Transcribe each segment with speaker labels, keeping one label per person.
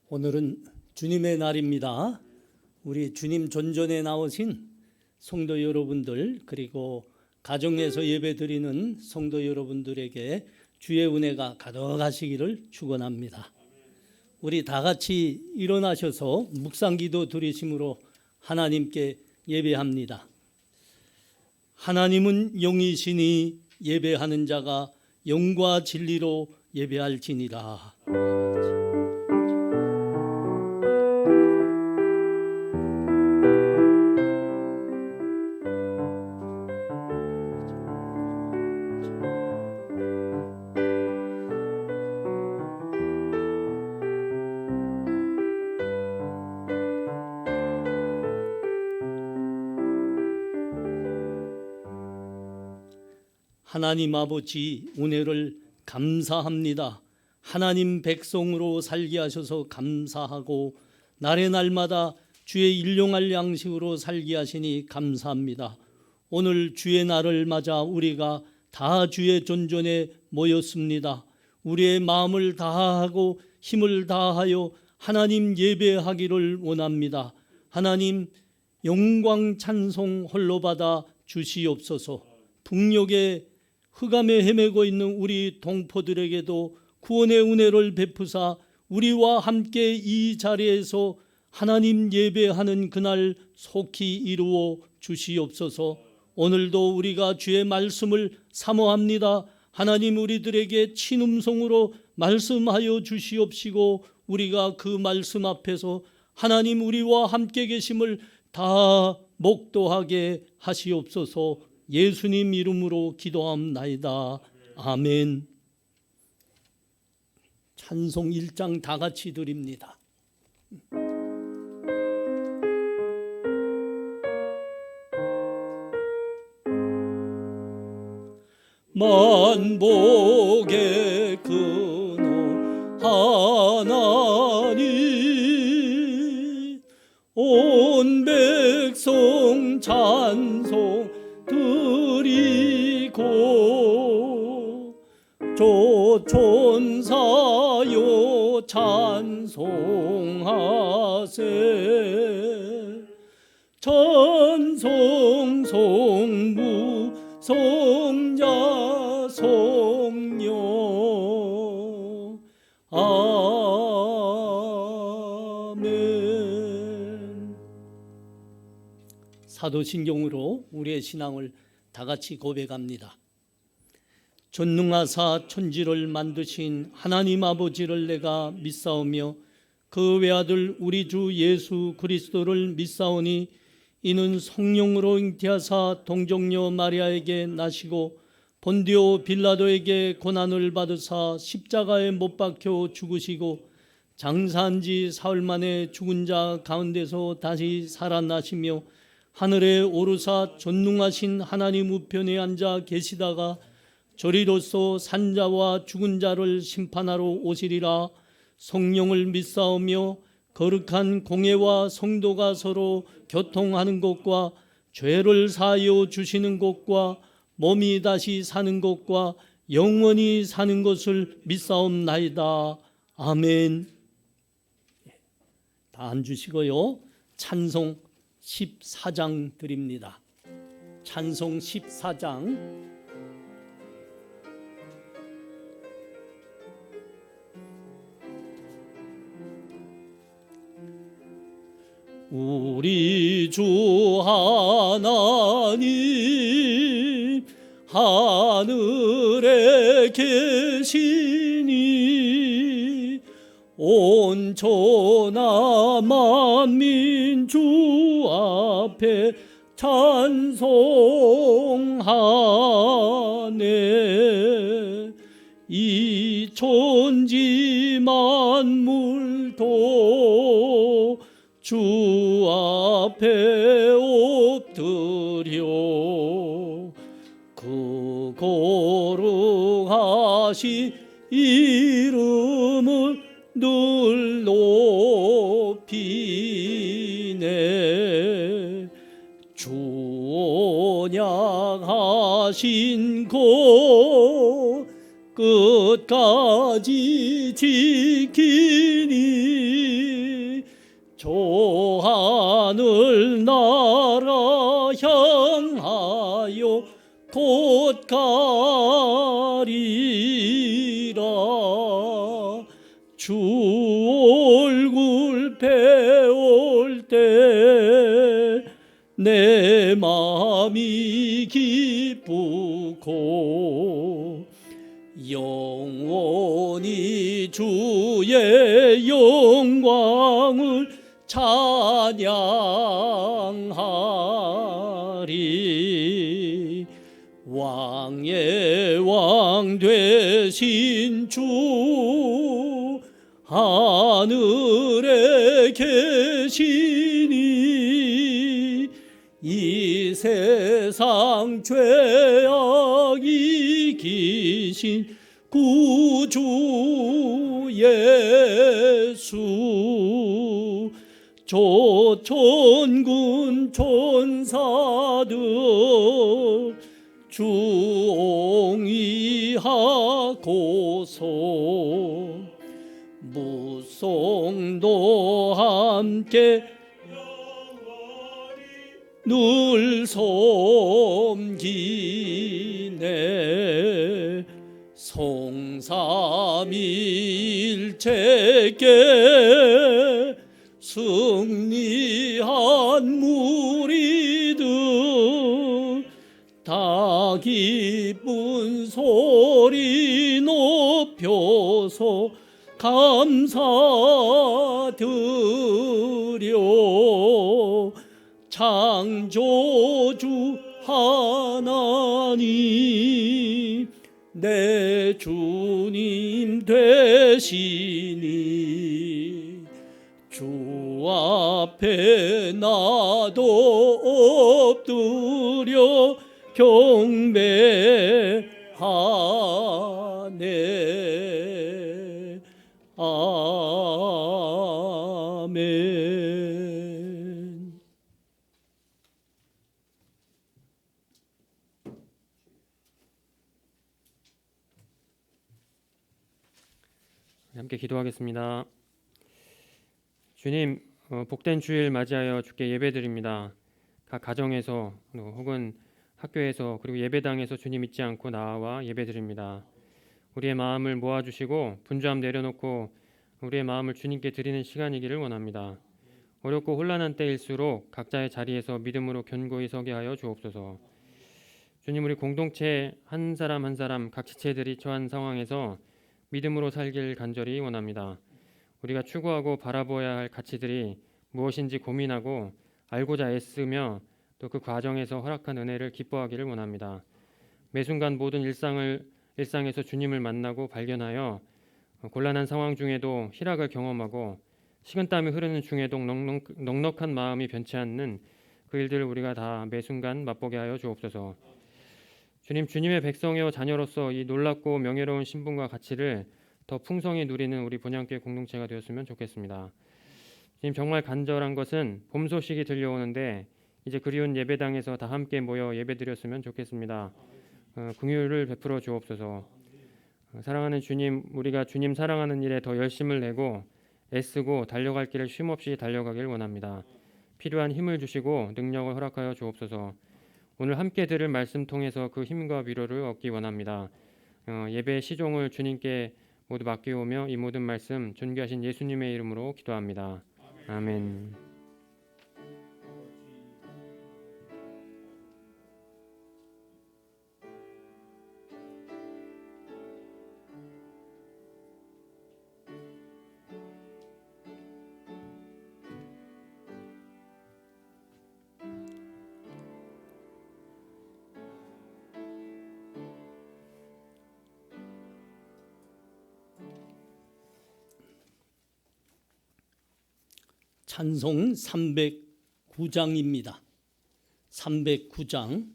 Speaker 1: 오늘은 주님의 날입니다. 우리 주님 존전에 나오신 성도 여러분들, 그리고 가정에서 예배드리는 성도 여러분들에게 주의 은혜가 가득하시기를 축원합니다. 우리 다 같이 일어나셔서 묵상기도 드리심으로 하나님께 예배합니다. 하나님은 영이시니 예배하는 자가 영과 진리로 예배할지니라. 하나님 아버지, 은혜를 감사합니다. 하나님 백성으로 살게 하셔서 감사하고 날의 날마다 주의 일용할 양식으로 살게 하시니 감사합니다. 오늘 주의 날을 맞아 우리가 다 주의 존전에 모였습니다. 우리의 마음을 다하고 힘을 다하여 하나님 예배하기를 원합니다. 하나님 영광 찬송 홀로 받아 주시옵소서. 북녘에 흑암에 헤매고 있는 우리 동포들에게도 구원의 은혜를 베푸사 우리와 함께 이 자리에서 하나님 예배하는 그날 속히 이루어 주시옵소서. 오늘도 우리가 주의 말씀을 사모합니다. 하나님 우리들에게 친음성으로 말씀하여 주시옵시고 우리가 그 말씀 앞에서 하나님 우리와 함께 계심을 다 목도하게 하시옵소서. 예수님 이름으로 기도함나이다. 아멘. 찬송 1장 다 같이 드립니다. 만복의 근원 하나님, 온 백성 찬송 드리고 조천사요 찬송하세. 찬송 성부 성자 성령 아멘. 사도신경으로 우리의 신앙을 다 같이 고백합니다. 전능하사 천지를 만드신 하나님 아버지를 내가 믿사오며 그 외아들 우리 주 예수 그리스도를 믿사오니 이는 성령으로 잉태하사 동정녀 마리아에게 나시고 본디오 빌라도에게 고난을 받으사 십자가에 못 박혀 죽으시고 장사한 지 사흘 만에 죽은 자 가운데서 다시 살아나시며 하늘에 오르사 전능하신 하나님 우편에 앉아 계시다가 저리로서 산자와 죽은 자를 심판하러 오시리라. 성령을 믿사오며 거룩한 공회와 성도가 서로 교통하는 것과 죄를 사하여 주시는 것과 몸이 다시 사는 것과 영원히 사는 것을 믿사옵나이다. 아멘. 다 앉으시고요. 찬송 14장 드립니다. 찬송 14장. 우리 주 하나님 하늘에 계시니 온 천하 만민 주 앞에 찬송하네. 이 천지 만물도 주 앞에 엎드려 그 거룩하신 이름을 늘 높이네. 주 언약하신 것 끝까지 지키니 저 하늘 나라 향하여 곧 가리라. 주 얼굴 배울 때 내 마음이 기쁘고 영원히 주의 영광을 찬양하리. 왕의 왕 되신 주 하늘에 계시니 이 세상 죄악 이기신 구주 예수. 조천군 천사들 주옹이하고서 무송도 함께 늘 섬기네. 성삼일체께 승리한 무리들 다 기쁜 소리 높여서 감사드려. 창조주 하나님 내 주님 되시니 주 앞에 나도 엎드려 경배하네. 아멘.
Speaker 2: 함께 기도하겠습니다. 주님, 복된 주일 맞이하여 주께 예배드립니다. 각 가정에서 혹은 학교에서 그리고 예배당에서 주님 잊지 않고 나와 예배드립니다. 우리의 마음을 모아주시고 분주함 내려놓고 우리의 마음을 주님께 드리는 시간이기를 원합니다. 어렵고 혼란한 때일수록 각자의 자리에서 믿음으로 견고히 서게 하여 주옵소서. 주님, 우리 공동체 한 사람 한 사람 각 지체들이 처한 상황에서 믿음으로 살길 간절히 원합니다. 우리가 추구하고 바라보아야 할 가치들이 무엇인지 고민하고 알고자 애쓰며 또 그 과정에서 허락한 은혜를 기뻐하기를 원합니다. 매 순간 모든 일상에서 주님을 만나고 발견하여 곤란한 상황 중에도 희락을 경험하고 식은땀이 흐르는 중에도 넉넉한 마음이 변치 않는 그 일들을 우리가 다 매 순간 맛보게 하여 주옵소서. 주님, 주님의 백성이요 자녀로서 이 놀랍고 명예로운 신분과 가치를 더 풍성히 누리는 우리 본향교회 공동체가 되었으면 좋겠습니다. 주님, 정말 간절한 것은 봄 소식이 들려오는데 이제 그리운 예배당에서 다 함께 모여 예배드렸으면 좋겠습니다. 긍휼을 베풀어 주옵소서. 사랑하는 주님, 우리가 주님 사랑하는 일에 더 열심을 내고 애쓰고 달려갈 길을 쉼없이 달려가길 원합니다. 필요한 힘을 주시고 능력을 허락하여 주옵소서. 오늘 함께 들을 말씀 통해서 그 힘과 위로를 얻기 원합니다. 예배 시종을 주님께 모두 맡기오며 이 모든 말씀 존귀하신 예수님의 이름으로 기도합니다. 아멘.
Speaker 1: 찬송 309장입니다. 309장.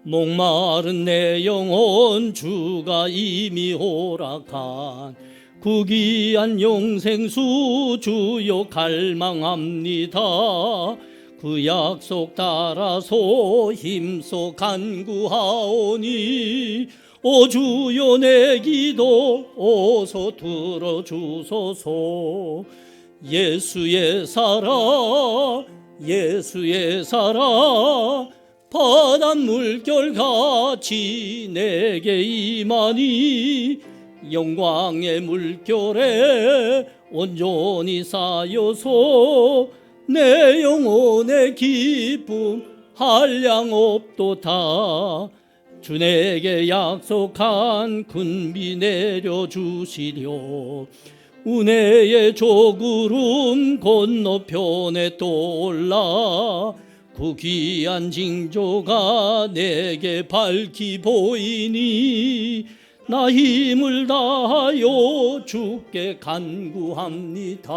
Speaker 1: 목마른 내 영혼 주가 이미 허락한 그 귀한 영생수 주여 갈망합니다. 그 약속 따라서 힘써 간구하오니 오 주여 내 기도 어서 들어주소서. 예수의 사랑 예수의 사랑 바닷물 결같이 내게 임하니 영광의 물결에 온전히 쌓여서 내 영혼의 기쁨 한량 없도다. 주 내게 약속한 군비 내려주시려 은혜의 조구름 건너편에 떠올라 그 귀한 징조가 내게 밝히 보이니 나 힘을 다하여 주께 간구합니다.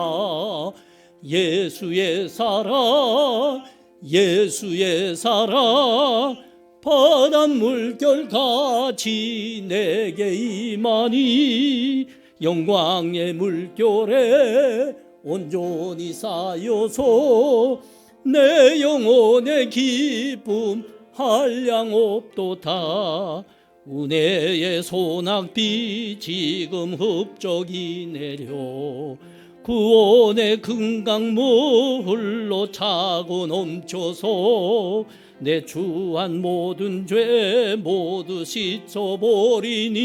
Speaker 1: 예수의 사랑 예수의 사랑 바닷물 결같이 내게 임하니 영광의 물결에 온전히 쌓여서 내 영혼의 기쁨 한량 없도다. 은혜의 소낙비 지금 흡족이 내려 구원의 금강물 흘러 차고 넘쳐서 내 주한 모든 죄 모두 씻어버리니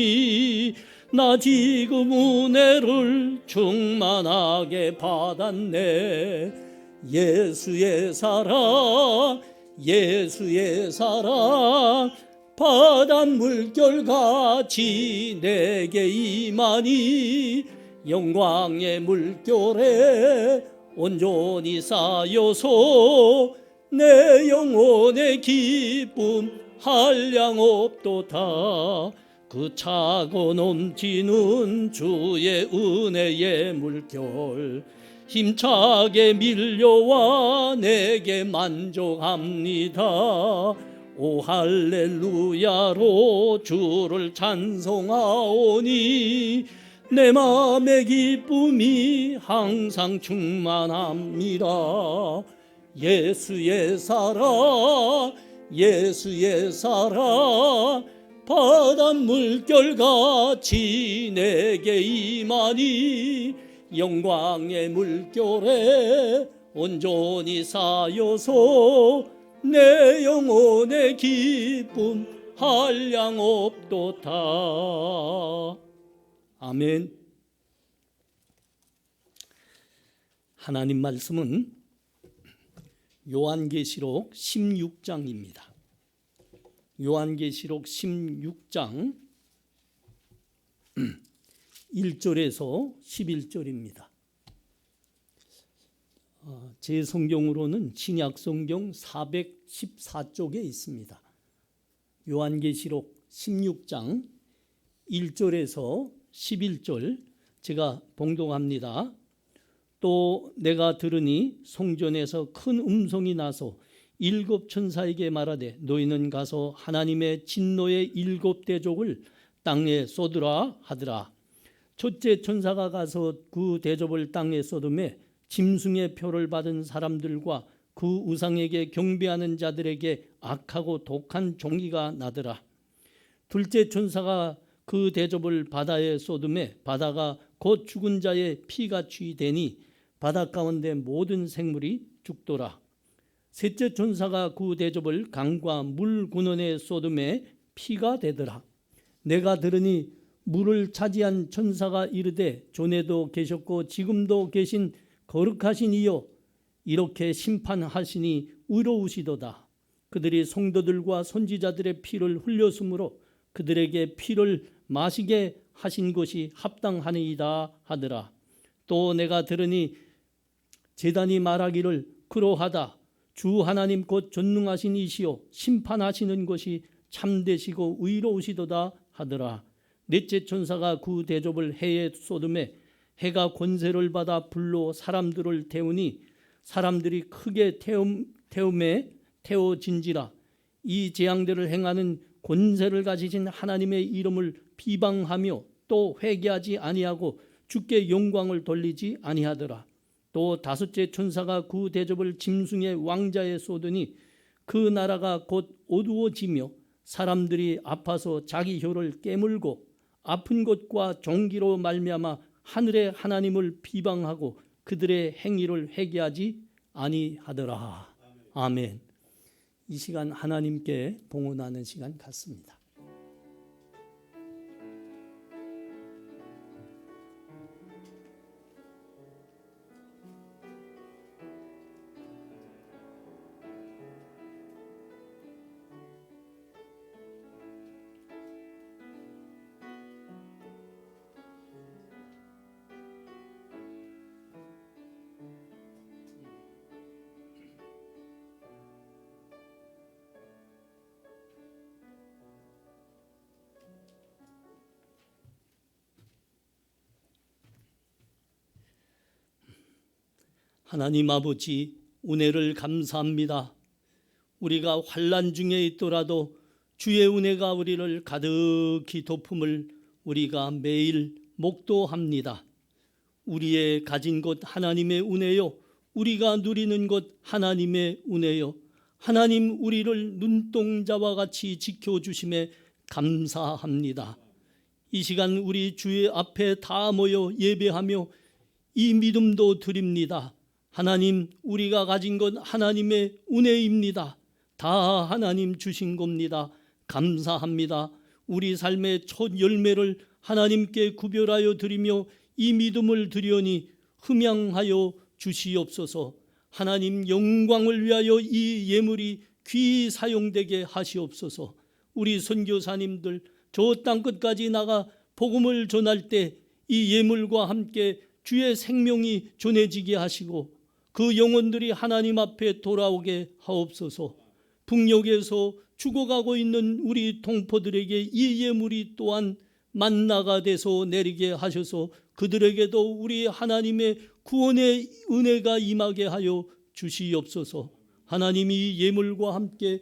Speaker 1: 나 지금 은혜를 충만하게 받았네. 예수의 사랑 예수의 사랑 바닷물 결같이 내게 임하니 영광의 물결에 온전히 쌓여서 내 영혼의 기쁨 한량 없도다. 그 차고 넘치는 주의 은혜의 물결 힘차게 밀려와 내게 만족합니다. 오 할렐루야로 주를 찬송하오니 내 마음의 기쁨이 항상 충만합니다. 예수의 사랑 예수의 사랑 바닷물 결같이 내게 임하니 영광의 물결에 온전히 쌓여서 내 영혼의 기쁨 한량 없도다. 아멘. 하나님 말씀은 요한계시록 16장입니다. 요한계시록 16장 1절에서 11절입니다. 제 성경으로는 신약성경 414쪽에 있습니다. 요한계시록 16장 1절에서 11절 제가 봉독합니다. 또 내가 들으니 성전에서 큰 음성이 나서 일곱 천사에게 말하되 너희는 가서 하나님의 진노의 일곱 대족을 땅에 쏟으라 하더라. 첫째 천사가 가서 그 대접을 땅에 쏟음에 짐승의 표를 받은 사람들과 그 우상에게 경배하는 자들에게 악하고 독한 종이가 나더라. 둘째 천사가 그 대접을 바다에 쏟음에 바다가 곧 죽은 자의 피같이 되니 바다 가운데 모든 생물이 죽더라. 셋째 천사가 그 대접을 강과 물 근원에 쏟음에 피가 되더라. 내가 들으니 물을 차지한 천사가 이르되 전에도 계셨고 지금도 계신 거룩하신 이여 이렇게 심판하시니 의로우시도다. 그들이 성도들과 선지자들의 피를 흘렸으므로 그들에게 피를 마시게 하신 것이 합당하니이다 하더라. 또 내가 들으니 제단이 말하기를 그러하다. 주 하나님 곧 전능하신 이시요 심판하시는 것이 참되시고 의로우시도다 하더라. 넷째 천사가 그 대접을 해에 쏟음에 해가 권세를 받아 불로 사람들을 태우니 사람들이 크게 태움에 태워진지라. 이 재앙들을 행하는 권세를 가지신 하나님의 이름을 비방하며 또 회개하지 아니하고 주께 영광을 돌리지 아니하더라. 또 다섯째 천사가 그 대접을 짐승의 왕자에 쏟으니 그 나라가 곧 어두워지며 사람들이 아파서 자기 혀를 깨물고 아픈 것과 종기로 말미암아 하늘의 하나님을 비방하고 그들의 행위를 회개하지 아니하더라. 아멘. 이 시간 하나님께 봉헌하는 시간 같습니다. 하나님 아버지, 은혜를 감사합니다. 우리가 환난 중에 있더라도 주의 은혜가 우리를 가득히 덮음을 우리가 매일 목도합니다. 우리의 가진 것 하나님의 은혜요, 우리가 누리는 것 하나님의 은혜요, 하나님 우리를 눈동자와 같이 지켜주심에 감사합니다. 이 시간 우리 주의 앞에 다 모여 예배하며 이 믿음도 드립니다. 하나님, 우리가 가진 것 하나님의 은혜입니다. 다 하나님 주신 겁니다. 감사합니다. 우리 삶의 첫 열매를 하나님께 구별하여 드리며 이 믿음을 드리오니 흠양하여 주시옵소서. 하나님 영광을 위하여 이 예물이 귀히 사용되게 하시옵소서. 우리 선교사님들 저 땅끝까지 나가 복음을 전할 때 이 예물과 함께 주의 생명이 전해지게 하시고 그 영혼들이 하나님 앞에 돌아오게 하옵소서. 북녘에서 죽어가고 있는 우리 동포들에게 이 예물이 또한 만나가 돼서 내리게 하셔서 그들에게도 우리 하나님의 구원의 은혜가 임하게 하여 주시옵소서. 하나님이 예물과 함께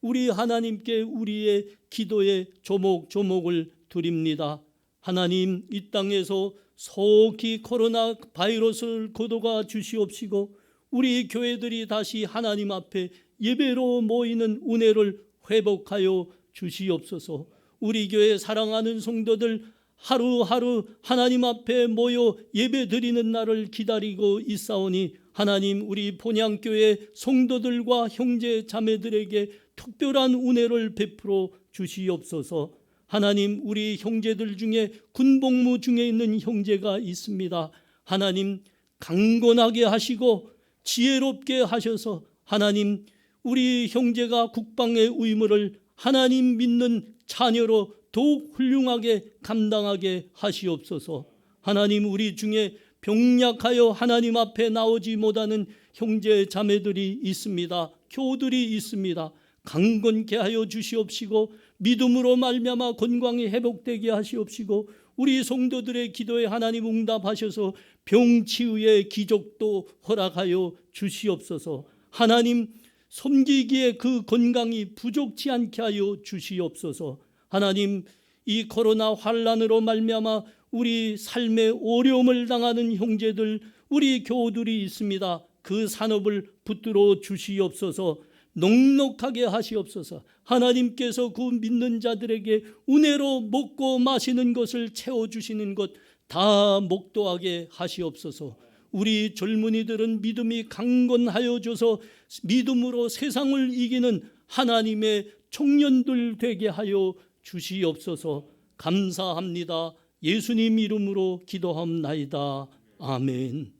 Speaker 1: 우리 하나님께 우리의 기도의 조목조목을 드립니다. 하나님, 이 땅에서 속히 코로나 바이러스를 거둬가 주시옵시고 우리 교회들이 다시 하나님 앞에 예배로 모이는 은혜를 회복하여 주시옵소서. 우리 교회 사랑하는 성도들 하루하루 하나님 앞에 모여 예배 드리는 날을 기다리고 있사오니 하나님, 우리 본향교회 성도들과 형제 자매들에게 특별한 은혜를 베풀어 주시옵소서. 하나님, 우리 형제들 중에 군복무 중에 있는 형제가 있습니다. 하나님, 강건하게 하시고 지혜롭게 하셔서 하나님, 우리 형제가 국방의 의무를 하나님 믿는 자녀로 더욱 훌륭하게 감당하게 하시옵소서. 하나님, 우리 중에 병약하여 하나님 앞에 나오지 못하는 형제 자매들이 있습니다. 교우들이 있습니다. 강건케 하여 주시옵시고 믿음으로 말미암아 건강이 회복되게 하시옵시고 우리 성도들의 기도에 하나님 응답하셔서 병치유의 기적도 허락하여 주시옵소서. 하나님, 섬기기에 그 건강이 부족치 않게 하여 주시옵소서. 하나님, 이 코로나 환란으로 말미암아 우리 삶의 어려움을 당하는 형제들, 우리 교우들이 있습니다. 그 산업을 붙들어 주시옵소서. 넉넉하게 하시옵소서. 하나님께서 그 믿는 자들에게 은혜로 먹고 마시는 것을 채워주시는 것 다 목도하게 하시옵소서. 우리 젊은이들은 믿음이 강건하여 줘서 믿음으로 세상을 이기는 하나님의 청년들 되게 하여 주시옵소서. 감사합니다. 예수님 이름으로 기도합나이다. 아멘.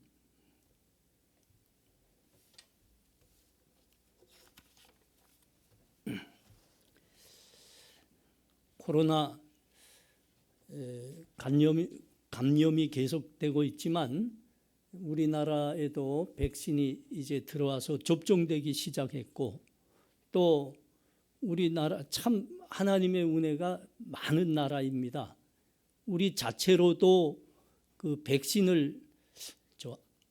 Speaker 1: 코로나 감염이 계속되고 있지만 우리나라에도 백신이 이제 들어와서 접종되기 시작했고 또 우리나라 참 하나님의 은혜가 많은 나라입니다. 우리 자체로도 그 백신을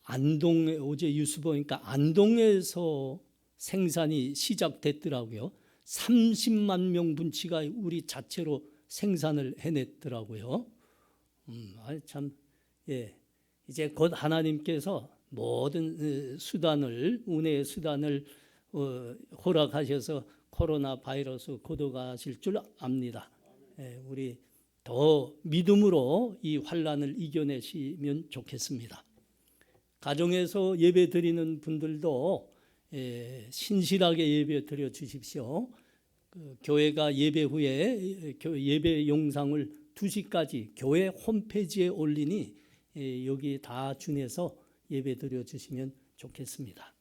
Speaker 1: 안동에 어제 뉴스 보니까 안동에서 생산이 시작됐더라고요. 30만 명 분치가 우리 자체로 생산을 해냈더라고요. 참 이제 곧 하나님께서 모든 수단을, 운의 수단을 허락하셔서 코로나 바이러스 고도가실 줄 압니다. 우리 더 믿음으로 이 환난을 이겨내시면 좋겠습니다. 가정에서 예배 드리는 분들도 신실하게 예배 드려 주십시오. 교회가 예배 후에 예배 영상을 2시까지 교회 홈페이지에 올리니 여기 다 준해서 예배 드려 주시면 좋겠습니다.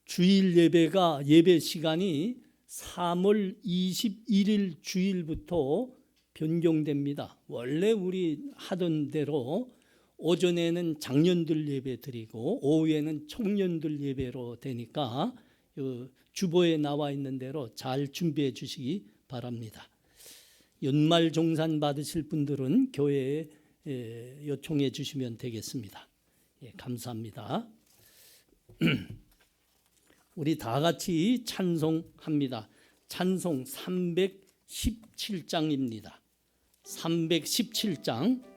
Speaker 1: 주일 예배가 예배 시간이 3월 21일 주일부터 변경됩니다. 원래 우리 하던 대로 오전에는 장년들 예배 드리고 오후에는 청년들 예배로 되니까 주보에 나와 있는 대로 잘 준비해 주시기 바랍니다. 연말 종산 받으실 분들은 교회에 요청해 주시면 되겠습니다. 감사합니다. 우리 다 같이 찬송합니다. 찬송 317장입니다. 317장.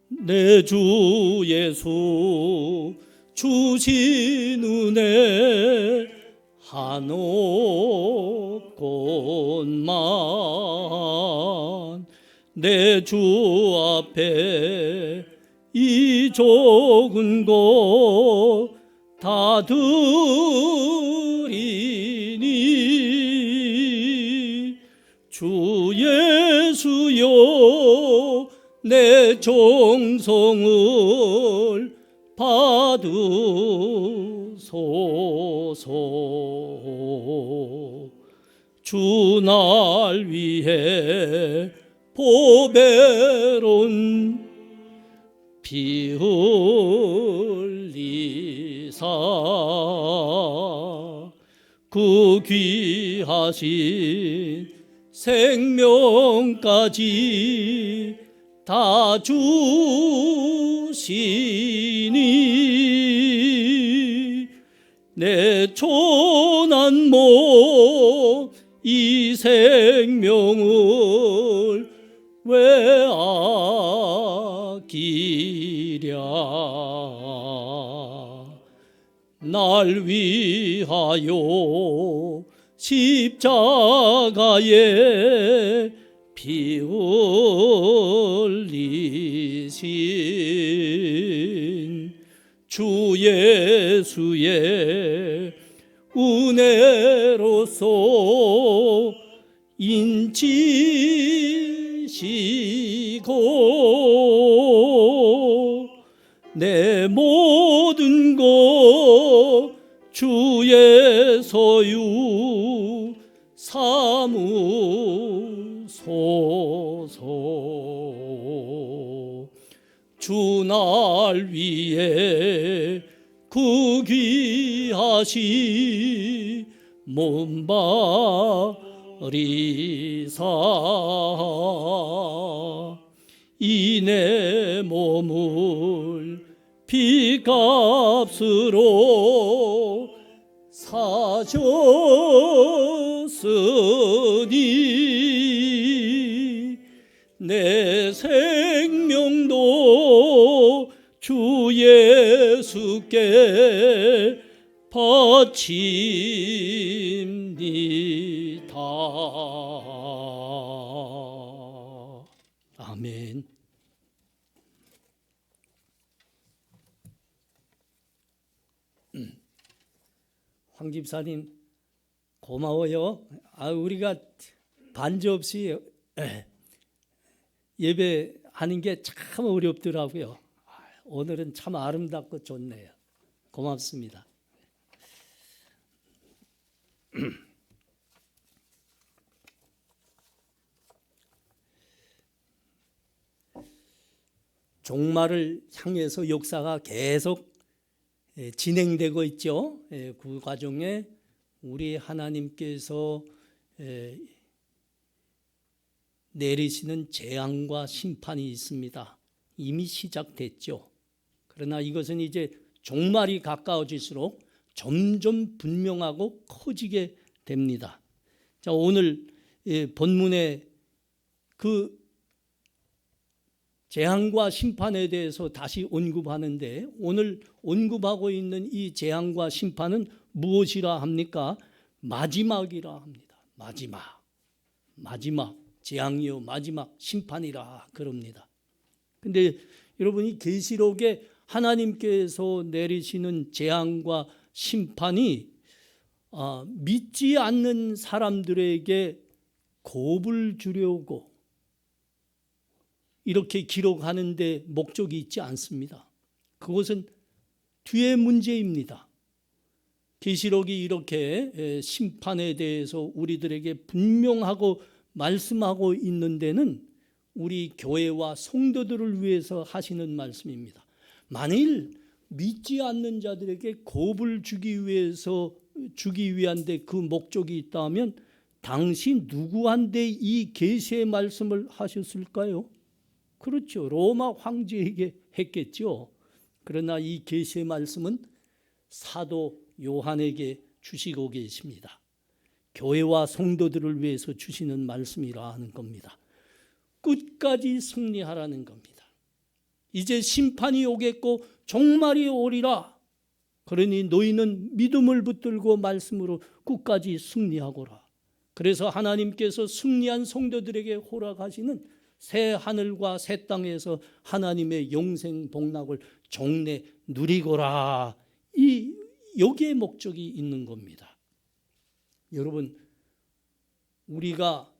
Speaker 1: 내 주 예수 주신 은혜 한없건만 내 주 앞에 이 적은 것 다 드리니 주 예수여 내 정성을 받으소서. 주 날 위해 보배로운 피 흘리사 그 귀하신 생명까지 다 주시니 내 초난 몸 이 생명을 왜 아끼랴 날 위하여 십자가에 피 흘리신 주 예수의 은혜로서 인치시고 내 모든 것 주의 소유 삼으소서. 주 날 위해 그 귀하시 몸 버리사 이 내 몸을 피값으로 사셨으니 내 생명도 주 예수께 바칩니다. 아멘. 황 집사님 고마워요. 우리가 반주 없이 예배하는 게 참 어렵더라고요. 오늘은 참 아름답고 좋네요. 고맙습니다. 종말을 향해서 역사가 계속 진행되고 있죠. 그 과정에 우리 하나님께서 내리시는 재앙과 심판이 있습니다. 이미 시작됐죠. 그러나 이것은 이제 종말이 가까워질수록 점점 분명하고 커지게 됩니다. 자, 오늘 본문에 그 재앙과 심판에 대해서 다시 언급하는데, 오늘 언급하고 있는 이 재앙과 심판은 무엇이라 합니까? 마지막이라 합니다. 마지막 재앙이요 마지막 심판이라 그럽니다. 근데 여러분이 계시록에 하나님께서 내리시는 재앙과 심판이 믿지 않는 사람들에게 겁을 주려고 이렇게 기록하는데 목적이 있지 않습니다. 그것은 뒤의 문제입니다. 계시록이 이렇게 심판에 대해서 우리들에게 분명하고 말씀하고 있는 데는 우리 교회와 성도들을 위해서 하시는 말씀입니다. 만일 믿지 않는 자들에게 겁을 주기 위한데 그 목적이 있다면 당시 누구한테 이 계시의 말씀을 하셨을까요? 그렇죠. 로마 황제에게 했겠죠. 그러나 이 계시의 말씀은 사도 요한에게 주시고 계십니다. 교회와 성도들을 위해서 주시는 말씀이라 하는 겁니다. 끝까지 승리하라는 겁니다. 이제 심판이 오겠고 종말이 오리라. 그러니 너희는 믿음을 붙들고 말씀으로 끝까지 승리하거라. 그래서 하나님께서 승리한 성도들에게 허락하시는 새 하늘과 새 땅에서 하나님의 영생 복락을 종래 누리거라. 여기에 목적이 있는 겁니다. 여러분, 우리가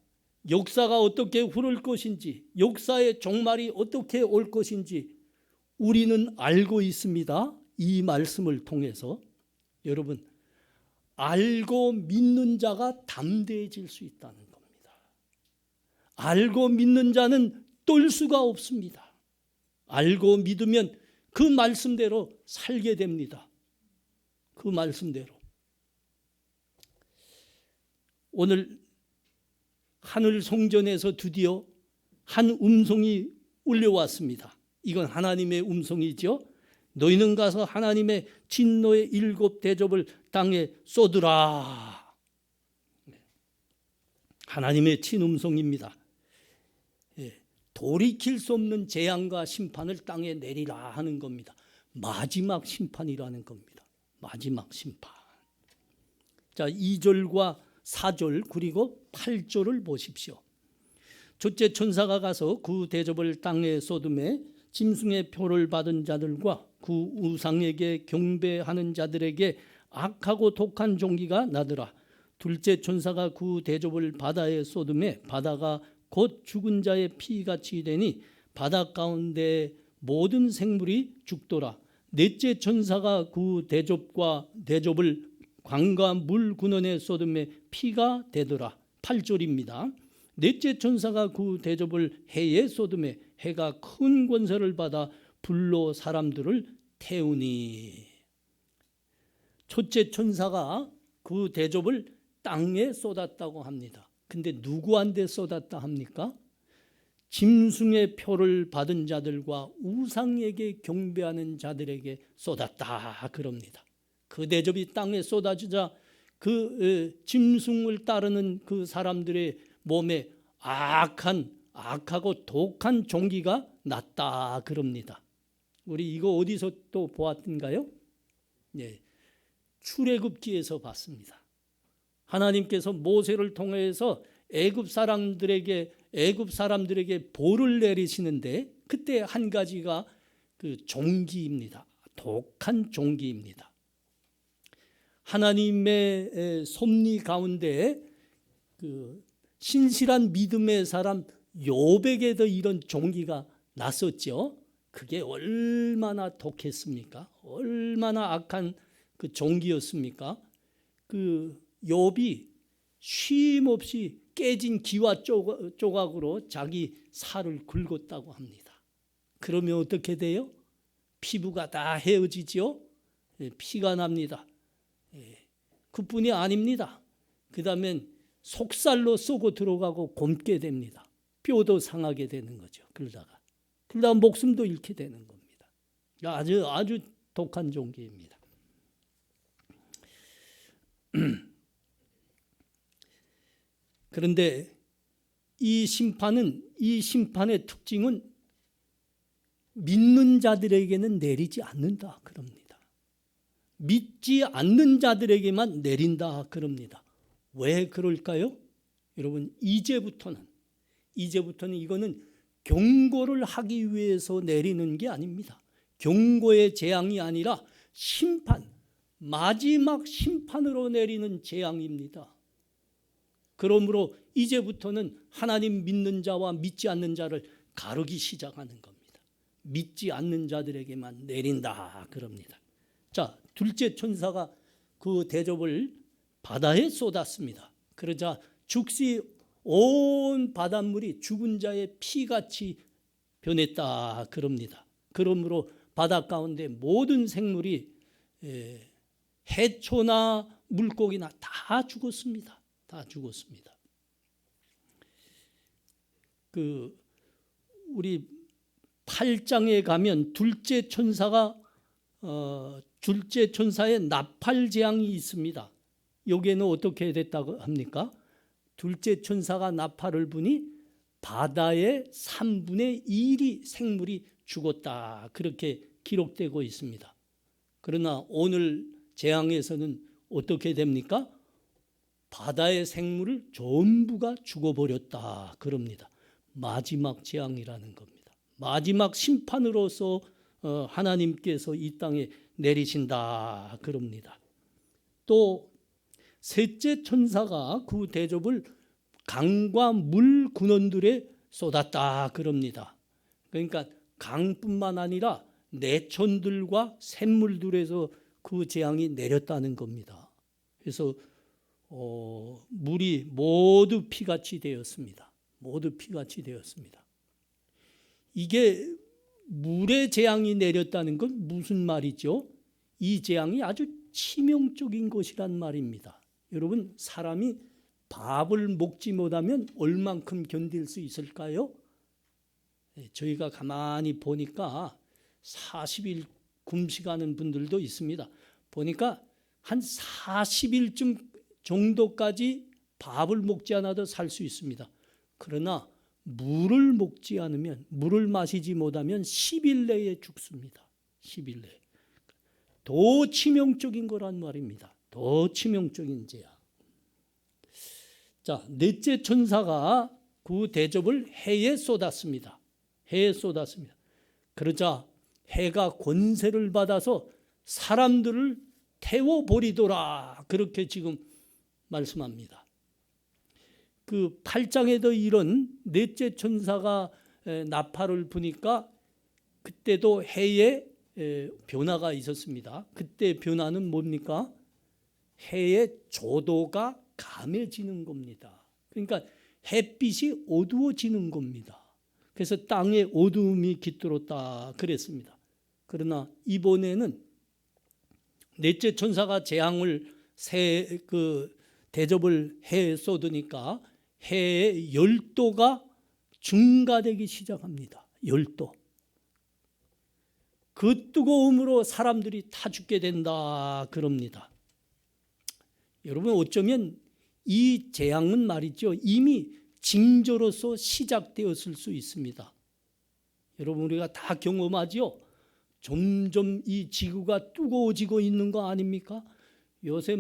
Speaker 1: 역사가 어떻게 흐를 것인지, 역사의 종말이 어떻게 올 것인지 우리는 알고 있습니다. 이 말씀을 통해서. 여러분, 알고 믿는 자가 담대해질 수 있다는 겁니다. 알고 믿는 자는 떨 수가 없습니다. 알고 믿으면 그 말씀대로 살게 됩니다. 그 말씀대로. 오늘 하늘 성전에서 드디어 한 음성이 울려왔습니다. 이건 하나님의 음성이죠. 너희는 가서 하나님의 진노의 7 대접을 땅에 쏟으라. 하나님의 친음성입니다. 돌이킬 수 없는 재앙과 심판을 땅에 내리라 하는 겁니다. 마지막 심판이라는 겁니다. 마지막 심판. 자, 2절과 4절 그리고 8절을 보십시오. 첫째 천사가 가서 그 대접을 땅에 쏟음에 짐승의 표를 받은 자들과 그 우상에게 경배하는 자들에게 악하고 독한 종기가 나더라. 둘째 천사가 그 대접을 바다에 쏟음에 바다가 곧 죽은 자의 피같이 되니 바다 가운데 모든 생물이 죽더라. 넷째 천사가 그 대접을 강과 물 근원에 쏟음에 피가 되더라. 8절입니다. 넷째 천사가 그 대접을 해에 쏟음에 해가 큰 권세를 받아 불로 사람들을 태우니. 첫째 천사가 그 대접을 땅에 쏟았다고 합니다. 근데 누구한테 쏟았다 합니까? 짐승의 표를 받은 자들과 우상에게 경배하는 자들에게 쏟았다 그럽니다. 그 대접이 땅에 쏟아지자 그 짐승을 따르는 그 사람들의 몸에 악하고 독한 종기가 났다 그럽니다. 우리 이거 어디서 또 보았던가요? 네, 출애굽기에서 봤습니다. 하나님께서 모세를 통해서 애굽 사람들에게 벌을 내리시는데 그때 한 가지가 그 종기입니다. 독한 종기입니다. 하나님의 섭리 가운데 그 신실한 믿음의 사람 욥에게도 이런 종기가 났었죠. 그게 얼마나 독했습니까? 얼마나 악한 그 종기였습니까? 그 욥이 쉼 없이 깨진 기와 조각으로 자기 살을 긁었다고 합니다. 그러면 어떻게 돼요? 피부가 다 헤어지죠. 피가 납니다. 그뿐이 아닙니다. 그 다음엔 속살로 쏘고 들어가고 곪게 됩니다. 뼈도 상하게 되는 거죠. 그러다가 목숨도 잃게 되는 겁니다. 아주 독한 종기입니다. 그런데 이 심판의 특징은 믿는 자들에게는 내리지 않는다 그럽니다. 믿지 않는 자들에게만 내린다 그럽니다. 왜 그럴까요? 여러분, 이제부터는 이거는 경고를 하기 위해서 내리는 게 아닙니다. 경고의 재앙이 아니라 마지막 심판으로 내리는 재앙입니다. 그러므로 이제부터는 하나님 믿는 자와 믿지 않는 자를 가르기 시작하는 겁니다. 믿지 않는 자들에게만 내린다 그럽니다. 자, 둘째 천사가 그 대접을 바다에 쏟았습니다. 그러자 즉시 온 바닷물이 죽은 자의 피같이 변했다 그럽니다. 그러므로 바다 가운데 모든 생물이 해초나 물고기나 다 죽었습니다. 다 죽었습니다. 우리 8장에 가면 둘째 천사의 나팔 재앙이 있습니다. 여기에는 어떻게 됐다고 합니까? 둘째 천사가 나팔을 부니 바다의 3분의 1이 생물이 죽었다. 그렇게 기록되고 있습니다. 그러나 오늘 재앙에서는 어떻게 됩니까? 바다의 생물을 전부가 죽어버렸다 그럽니다. 마지막 재앙이라는 겁니다. 마지막 심판으로서 하나님께서 이 땅에 내리신다 그럽니다. 또 셋째 천사가 그 대접을 강과 물 근원들에 쏟았다 그럽니다. 그러니까 강뿐만 아니라 내천들과 샘물들에서 그 재앙이 내렸다는 겁니다. 그래서 물이 모두 피같이 되었습니다. 모두 피같이 되었습니다. 이게 물의 재앙이 내렸다는 건 무슨 말이죠? 이 재앙이 아주 치명적인 것이란 말입니다. 여러분, 사람이 밥을 먹지 못하면 얼만큼 견딜 수 있을까요? 저희가 가만히 보니까 40일 금식하는 분들도 있습니다. 보니까 한 40일쯤 정도까지 밥을 먹지 않아도 살 수 있습니다. 그러나 물을 먹지 않으면, 물을 마시지 못하면 10일 내에 죽습니다. 10일 내에. 더 치명적인 거란 말입니다. 더 치명적인 재앙. 자, 넷째 천사가 그 대접을 해에 쏟았습니다. 해에 쏟았습니다. 그러자 해가 권세를 받아서 사람들을 태워버리더라. 그렇게 지금 말씀합니다. 그 8장에도 이런 넷째 천사가 나팔을 부니까 그때도 해에 변화가 있었습니다. 그때 변화는 뭡니까? 해의 조도가 감해지는 겁니다. 그러니까 햇빛이 어두워지는 겁니다. 그래서 땅에 어두움이 깃들었다 그랬습니다. 그러나 이번에는 넷째 천사가 재앙을 대접을 해에 쏟으니까 해의 열도가 증가되기 시작합니다. 열도. 그 뜨거움으로 사람들이 타 죽게 된다 그럽니다. 여러분, 어쩌면 이 재앙은 말이죠, 이미 징조로서 시작되었을 수 있습니다. 여러분, 우리가 다 경험하죠. 점점 이 지구가 뜨거워지고 있는 거 아닙니까? 요새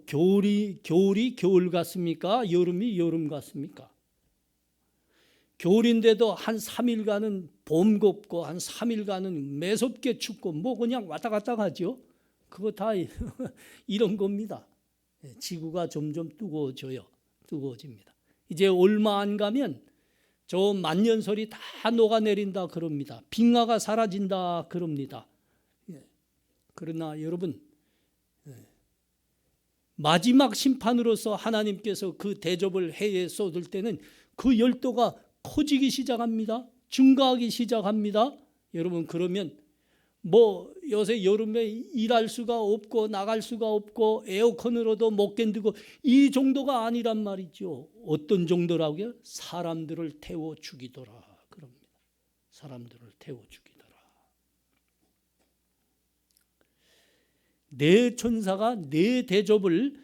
Speaker 1: 겨울이 겨울 같습니까? 여름이 여름 같습니까? 겨울인데도 한 3일간은 봄 곱고 한 3일간은 매섭게 춥고 그냥 왔다 갔다 가죠. 그거 다 이런 겁니다. 지구가 점점 뜨거워집니다. 이제 얼마 안 가면 저 만년설이 다 녹아내린다 그럽니다. 빙하가 사라진다 그럽니다. 그러나 여러분, 마지막 심판으로서 하나님께서 그 대접을 해에 쏟을 때는 그 열도가 커지기 시작합니다. 증가하기 시작합니다. 여러분, 그러면 요새 여름에 일할 수가 없고 나갈 수가 없고 에어컨으로도 못 견디고 이 정도가 아니란 말이죠. 어떤 정도라고요? 사람들을 태워 죽이더라 그럽니다. 사람들을 태워 죽이더라. 네 천사가 네 대접을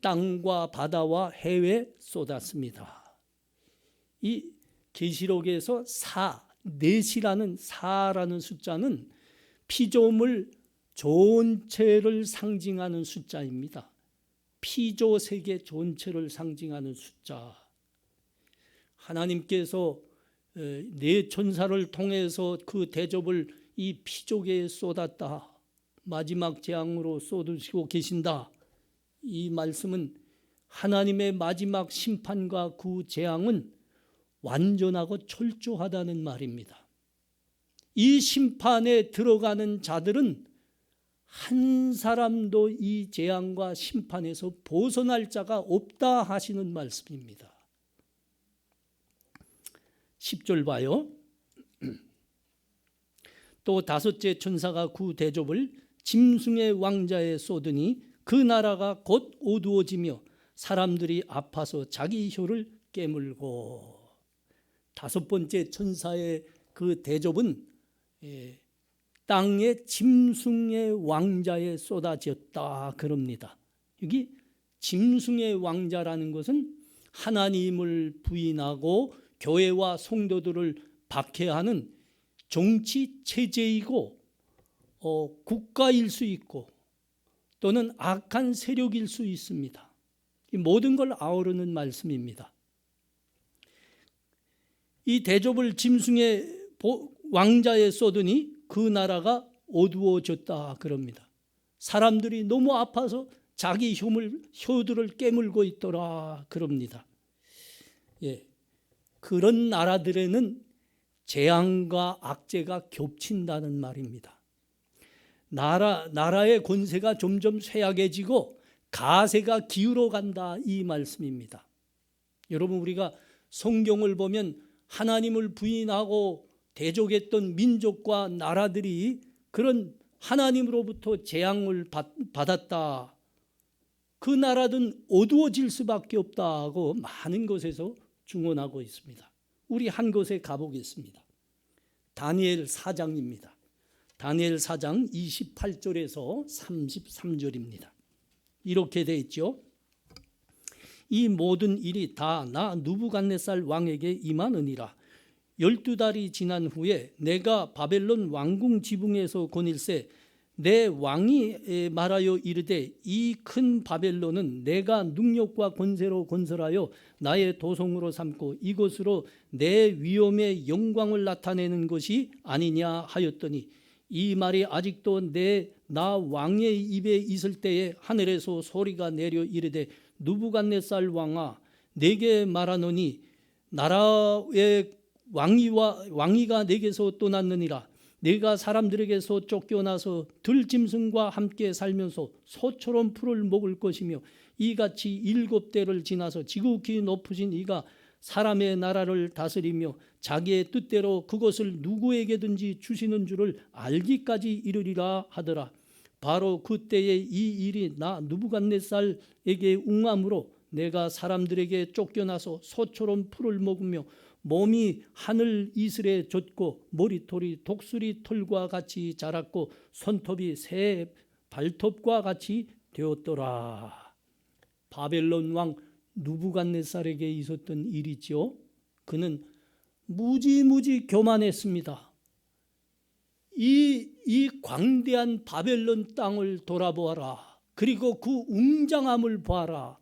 Speaker 1: 땅과 바다와 해외에 쏟았습니다. 이 계시록에서 넷이라는 사라는 숫자는 피조물 전체를 상징하는 숫자입니다. 피조 세계 전체를 상징하는 숫자. 하나님께서 네 천사를 통해서 그 대접을 이 피조계에 쏟았다. 마지막 재앙으로 쏟으시고 계신다. 이 말씀은 하나님의 마지막 심판과 그 재앙은 완전하고 철저하다는 말입니다. 이 심판에 들어가는 자들은 한 사람도 이 재앙과 심판에서 벗어날 자가 없다 하시는 말씀입니다. 10절 봐요. 또 다섯째 천사가 그 대접을 짐승의 왕자에 쏟으니 그 나라가 곧 어두워지며 사람들이 아파서 자기 혀를 깨물고. 다섯 번째 천사의 그 대접은 땅의 짐승의 왕자에 쏟아졌다 그럽니다. 여기 짐승의 왕자라는 것은 하나님을 부인하고 교회와 성도들을 박해하는 정치 체제이고 국가일 수 있고 또는 악한 세력일 수 있습니다. 이 모든 걸 아우르는 말씀입니다. 이 대접을 짐승의 왕자에 쏟으니 그 나라가 어두워졌다 그럽니다. 사람들이 너무 아파서 자기 혀들을 깨물고 있더라 그럽니다. 그런 나라들에는 재앙과 악재가 겹친다는 말입니다. 나라의 권세가 점점 쇠약해지고 가세가 기울어 간다 이 말씀입니다. 여러분, 우리가 성경을 보면 하나님을 부인하고 대적했던 민족과 나라들이 그런 하나님으로부터 재앙을 받았다. 그 나라는 어두워질 수밖에 없다고 많은 곳에서 증언하고 있습니다. 우리 한 곳에 가보겠습니다. 다니엘 4장입니다. 다니엘 4장 28절에서 33절입니다. 이렇게 되어 있죠. 이 모든 일이 다 나 느부갓네살 왕에게 임하느니라. 12달이 지난 후에 내가 바벨론 왕궁 지붕에서 거닐새 내 왕이 말하여 이르되 이 큰 바벨론은 내가 능력과 권세로 건설하여 나의 도성으로 삼고 이곳으로 내 위엄의 영광을 나타내는 것이 아니냐 하였더니 이 말이 아직도 나 왕의 입에 있을 때에 하늘에서 소리가 내려 이르되 느부갓네살 왕아 내게 말하노니 나라의 왕위가 내게서 떠났느니라. 내가 사람들에게서 쫓겨나서 들짐승과 함께 살면서 소처럼 풀을 먹을 것이며 이같이 7대를 지나서 지극히 높으신 이가 사람의 나라를 다스리며 자기의 뜻대로 그것을 누구에게든지 주시는 줄을 알기까지 이르리라 하더라. 바로 그때에 이 일이 나 느부갓네살에게 응함으로 내가 사람들에게 쫓겨나서 소처럼 풀을 먹으며 몸이 하늘 이슬에 젖고 머리털이 독수리 털과 같이 자랐고 손톱이 새 발톱과 같이 되었더라. 바벨론 왕 느부갓네살에게 있었던 일이죠. 그는 무지무지 교만했습니다. 이 광대한 바벨론 땅을 돌아보아라. 그리고 그 웅장함을 봐라.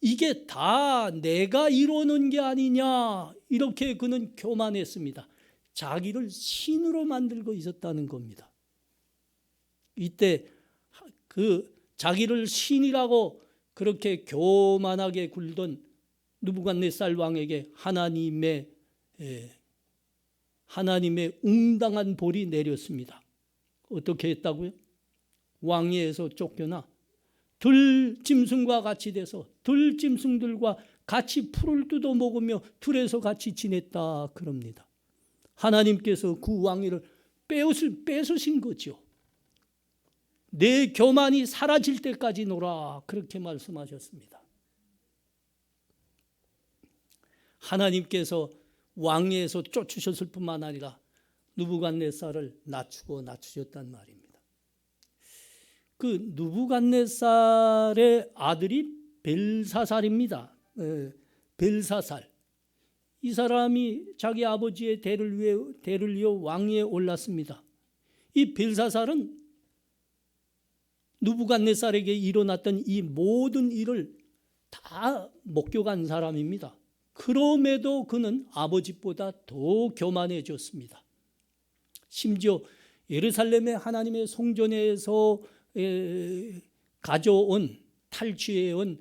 Speaker 1: 이게 다 내가 이루는 게 아니냐. 이렇게 그는 교만했습니다. 자기를 신으로 만들고 있었다는 겁니다. 이때 그 자기를 신이라고 그렇게 교만하게 굴던 느부갓네살 왕에게 하나님의 웅당한 벌이 내렸습니다. 어떻게 했다고요? 왕위에서 쫓겨나 들짐승과 같이 돼서 들짐승들과 같이 풀을 뜯어 먹으며 들에서 같이 지냈다 그럽니다. 하나님께서 그 왕위를 뺏으신 거죠. 내 교만이 사라질 때까지 놀아 그렇게 말씀하셨습니다. 하나님께서 왕위에서 쫓으셨을 뿐만 아니라 느부갓네살을 낮추셨단 말입니다. 그 느부갓네살의 아들이 벨사살입니다. 벨사살. 이 사람이 자기 아버지의 대를 이어 왕위에 올랐습니다. 이 벨사살은 느부갓네살에게 일어났던 이 모든 일을 다 목격한 사람입니다. 그럼에도 그는 아버지보다 더 교만해졌습니다. 심지어 예루살렘의 하나님의 성전에서 가져온 탈취해온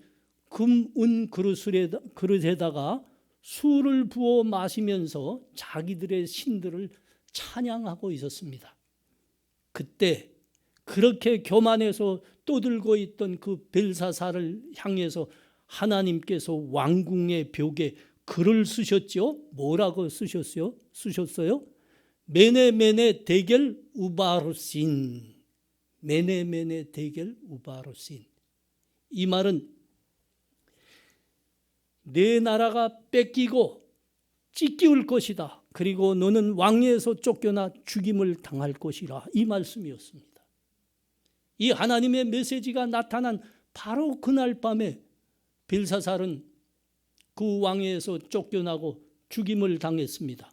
Speaker 1: 금, 은 그릇에다가 술을 부어 마시면서 자기들의 신들을 찬양하고 있었습니다. 그때 그렇게 교만해서 떠들고 있던 그 벨사살을 향해서 하나님께서 왕궁의 벽에 글을 쓰셨죠. 뭐라고 쓰셨어요? 메네메네 데겔 우바르신. 메네메네 데겔 우바르신. 이 말은 내 나라가 뺏기고 찢기울 것이다. 그리고 너는 왕위에서 쫓겨나 죽임을 당할 것이라. 이 말씀이었습니다. 이 하나님의 메시지가 나타난 바로 그날 밤에 벨사살은 그 왕위에서 쫓겨나고 죽임을 당했습니다.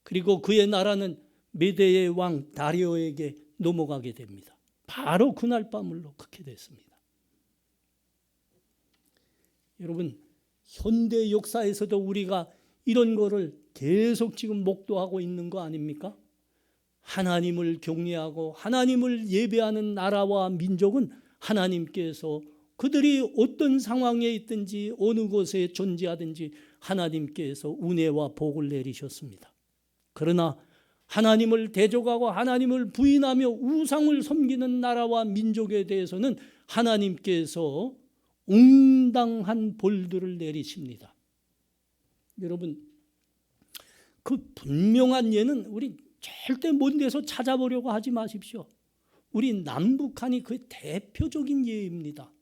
Speaker 1: 그리고 그의 나라는 메대의 왕 다리오에게 넘어가게 됩니다. 바로 그날 밤으로 그렇게 됐습니다. 여러분, 현대 역사에서도 우리가 이런 거를 계속 지금 목도하고 있는 거 아닙니까? 하나님을 경외하고 하나님을 예배하는 나라와 민족은 하나님께서 그들이 어떤 상황에 있든지 어느 곳에 존재하든지 하나님께서 은혜와 복을 내리셨습니다. 그러나 하나님을 대적하고 하나님을 부인하며 우상을 섬기는 나라와 민족에 대해서는 하나님께서 응당한 벌들을 내리십니다. 여러분, 그 분명한 예는 우리 절대 먼 데서 찾아보려고 하지 마십시오. 우리 남북한이 그 대표적인 예입니다.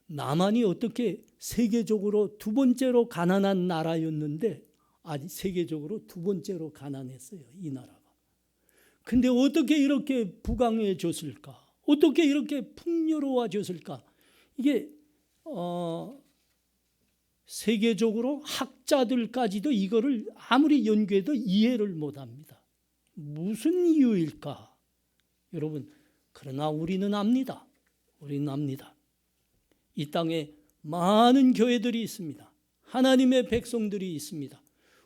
Speaker 1: 남한이 어떻게 세계적으로 두 번째로 가난한 나라였는데 세계적으로 두 번째로 가난했어요, 이 나라가. 근데 어떻게 이렇게 부강해졌을까? 어떻게 이렇게 풍요로워졌을까? 이게 세계적으로 학자들까지도 이거를 아무리 연구해도 이해를 못합니다. 무슨 이유일까? 여러분, 그러나 우리는 압니다. 우리는 압니다. 이 땅에 많은 교회들이 있습니다. 하나님의 백성들이 있습니다.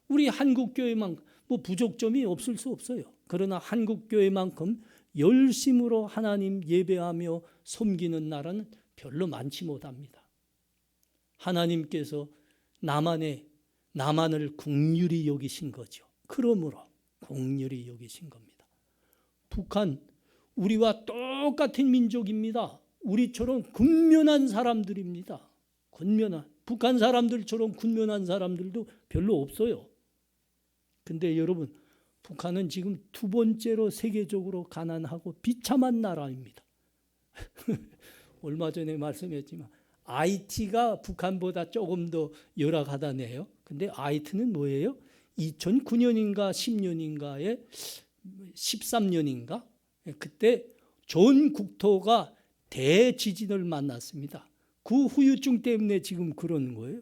Speaker 1: 우리 한국교회만큼 부족점이 없을 수 없어요. 그러나 한국교회만큼 열심으로 하나님 예배하며 섬기는 나라는 별로 많지 못합니다. 하나님께서 남한을 긍휼히 여기신 거죠. 그러므로 긍휼히 여기신 겁니다. 북한, 우리와 똑같은 민족입니다. 우리처럼 근면한 사람들입니다. 북한 사람들처럼 근면한 사람들도 별로 없어요. 근데 여러분, 북한은 지금 두 번째로 세계적으로 가난하고 비참한 나라입니다. 얼마 전에 말씀했지만 IT가 북한보다 조금 더 열악하다네요. 근데 IT는 뭐예요? 2009년인가 10년인가에 13년인가 그때 전 국토가 대지진을 만났습니다. 그 후유증 때문에 지금 그러는 거예요.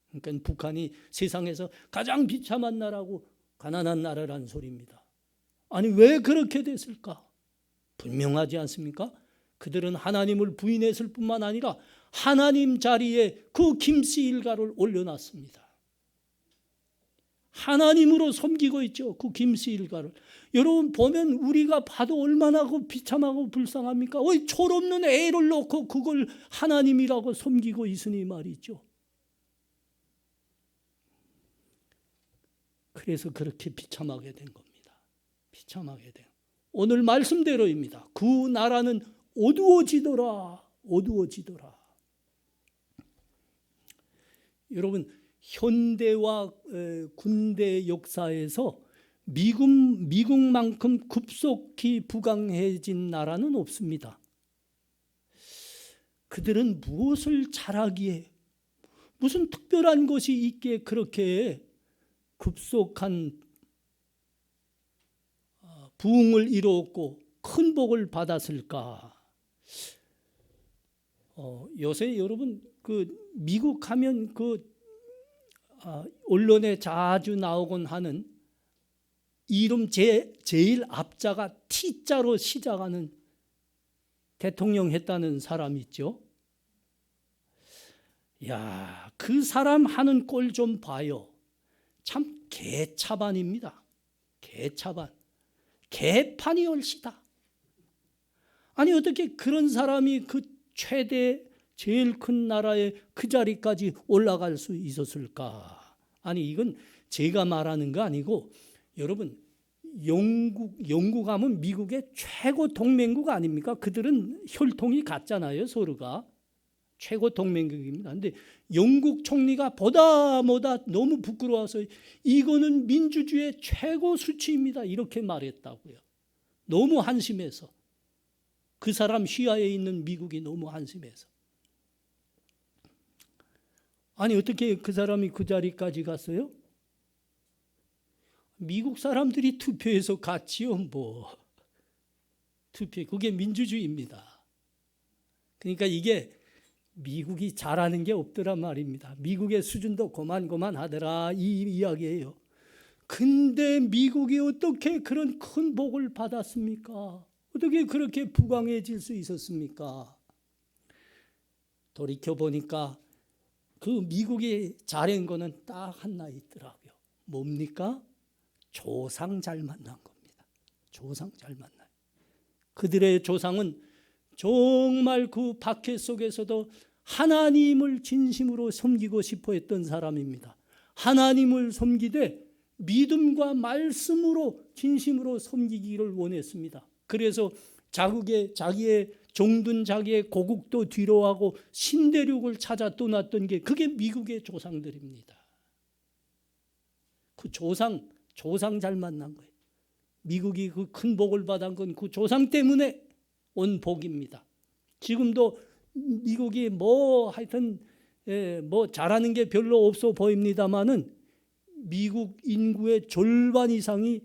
Speaker 1: 그러니까 북한이 세상에서 가장 비참한 나라고 가난한 나라라는 소리입니다. 아니 왜 그렇게 됐을까? 분명하지 않습니까? 그들은 하나님을 부인했을 뿐만 아니라 하나님 자리에 그 김씨 일가를 올려놨습니다. 하나님으로 섬기고 있죠. 그 김씨 일가를. 여러분 보면 우리가 봐도 얼마나 그 비참하고 불쌍합니까? 철없는 애를 놓고 그걸 하나님이라고 섬기고 있으니 말이죠. 그래서 그렇게 비참하게 된 겁니다. 비참하게 된. 오늘 말씀대로입니다. 그 나라는 어두워지더라. 여러분, 현대와 군대 역사에서 미국만큼 급속히 부강해진 나라는 없습니다. 그들은 무엇을 잘하기에, 무슨 특별한 것이 있기에 그렇게 급속한 부흥을 이루었고 큰 복을 받았을까? 요새 여러분 그 미국 하면 언론에 자주 나오곤 하는 이름 제일 앞자가 T자로 시작하는 대통령 했다는 사람 있죠. 야, 그 사람 하는 꼴 좀 봐요. 참 개차반입니다. 개차반. 개판이 얼씨다. 아니 어떻게 그런 사람이 그 최대 제일 큰 나라의 그 자리까지 올라갈 수 있었을까? 아니 이건 제가 말하는 거 아니고 여러분 영국 하면 미국의 최고 동맹국 아닙니까? 그들은 혈통이 같잖아요. 서로가. 최고 동맹국입니다. 그런데 영국 총리가 보다 너무 부끄러워서 이거는 민주주의의 최고 수치입니다. 이렇게 말했다고요. 너무 한심해서. 그 사람 시야에 있는 미국이 너무 한심해서. 아니 어떻게 그 사람이 그 자리까지 갔어요? 미국 사람들이 투표해서 갔지요. 뭐 투표 그게 민주주의입니다. 그러니까 이게 미국이 잘하는 게 없더란 말입니다. 미국의 수준도 고만고만하더라 이 이야기예요. 근데 미국이 어떻게 그런 큰 복을 받았습니까? 어떻게 그렇게 부강해질 수 있었습니까? 돌이켜보니까 그 미국이 잘한 거는 딱 하나 있더라고요. 뭡니까? 조상 잘 만난 겁니다. 조상 잘 만나요. 그들의 조상은 정말 그 박해 속에서도 하나님을 진심으로 섬기고 싶어 했던 사람입니다. 하나님을 섬기되 믿음과 말씀으로 진심으로 섬기기를 원했습니다. 그래서 자기의 종든 자기의 고국도 뒤로하고 신대륙을 찾아 떠났던 게 그게 미국의 조상들입니다. 그 조상 잘 만난 거예요. 미국이 그 큰 복을 받은 건 그 조상 때문에 온 복입니다. 지금도 미국이 하여튼 잘하는 게 별로 없어 보입니다만은 미국 인구의 절반 이상이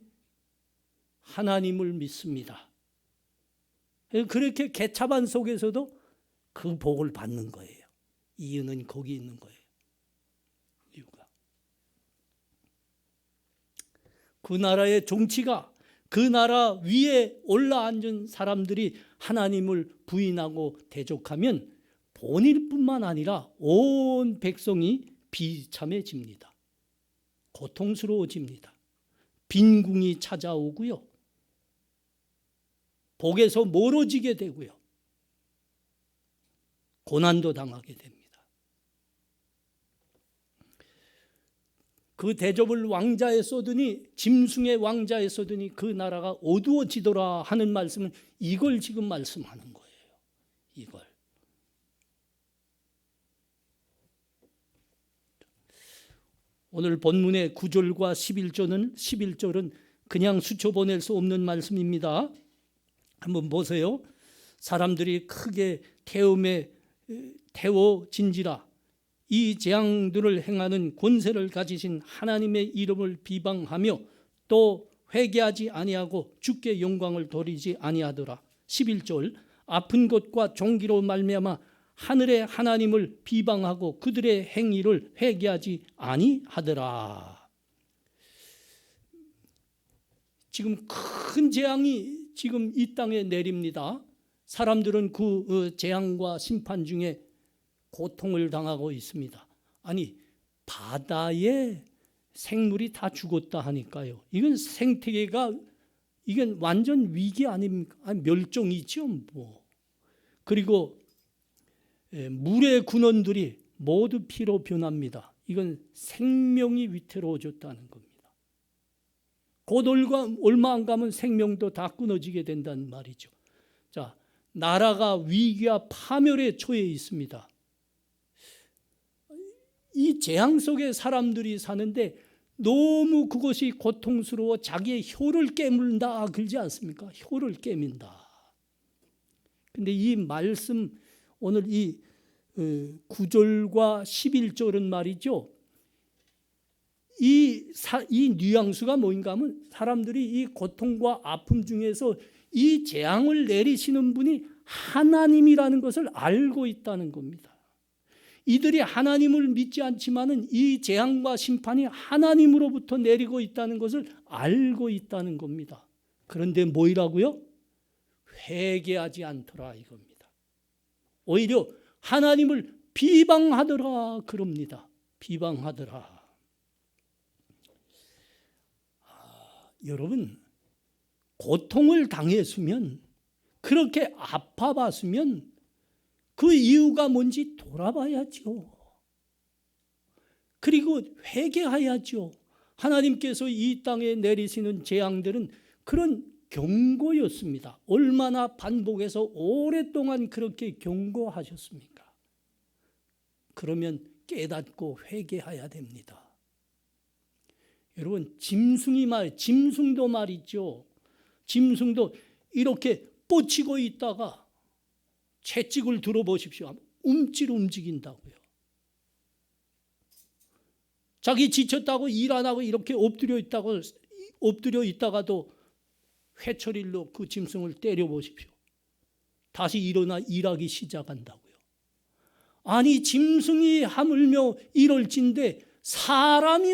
Speaker 1: 하나님을 믿습니다. 그렇게 개차반 속에서도 그 복을 받는 거예요. 이유는 거기 있는 거예요. 이유가 그 나라의 정치가 그 나라 위에 올라앉은 사람들이 하나님을 부인하고 대적하면 본인뿐만 아니라 온 백성이 비참해집니다. 고통스러워집니다. 빈궁이 찾아오고요. 복에서 멀어지게 되고요. 고난도 당하게 됩니다. 그 대접을 왕자에 쏟으니 짐승의 왕자에 쏟으니 그 나라가 어두워지더라 하는 말씀은 이걸 지금 말씀하는 거예요. 이걸. 오늘 본문의 9절과 11절은 그냥 스쳐보낼 수 없는 말씀입니다. 한번 보세요. 사람들이 크게 태워진지라 이 재앙들을 행하는 권세를 가지신 하나님의 이름을 비방하며 또 회개하지 아니하고 주께 영광을 돌리지 아니하더라. 11절 아픈 것과 종기로 말미암아 하늘의 하나님을 비방하고 그들의 행위를 회개하지 아니하더라. 지금 큰 재앙이 지금 이 땅에 내립니다. 사람들은 그 재앙과 심판 중에 고통을 당하고 있습니다. 아니 바다에 생물이 다 죽었다 하니까요. 이건 생태계가 이건 완전 위기 아닙니까? 아니, 멸종이죠. 뭐. 그리고 물의 군원들이 모두 피로 변합니다. 이건 생명이 위태로워졌다는 겁니다. 곧 얼마 안 가면 생명도 다 끊어지게 된다는 말이죠. 자, 나라가 위기와 파멸에 처해 있습니다. 이 재앙 속에 사람들이 사는데 너무 그것이 고통스러워 자기의 혀를 깨물다 그러지 않습니까? 혀를 깨민다. 근데 이 말씀 오늘 이 9절과 11절은 말이죠. 이 뉘앙스가 뭐인가 하면 사람들이 이 고통과 아픔 중에서 이 재앙을 내리시는 분이 하나님이라는 것을 알고 있다는 겁니다. 이들이 하나님을 믿지 않지만은 이 재앙과 심판이 하나님으로부터 내리고 있다는 것을 알고 있다는 겁니다. 그런데 뭐이라고요? 회개하지 않더라 이겁니다. 오히려 하나님을 비방하더라 그럽니다. 비방하더라. 여러분, 고통을 당했으면, 그렇게 아파봤으면 그 이유가 뭔지 돌아봐야죠. 그리고 회개해야죠. 하나님께서 이 땅에 내리시는 재앙들은 그런 경고였습니다. 얼마나 반복해서 오랫동안 그렇게 경고하셨습니까? 그러면 깨닫고 회개해야 됩니다. 여러분, 짐승도 말이죠. 짐승도 이렇게 뻗치고 있다가 채찍을 들어보십시오. 움찔움직인다고요. 자기 지쳤다고 일 안 하고 이렇게 엎드려 있다가도 회초리로 그 짐승을 때려보십시오. 다시 일어나 일하기 시작한다고요. 아니, 짐승이 하물며 이럴진데 사람이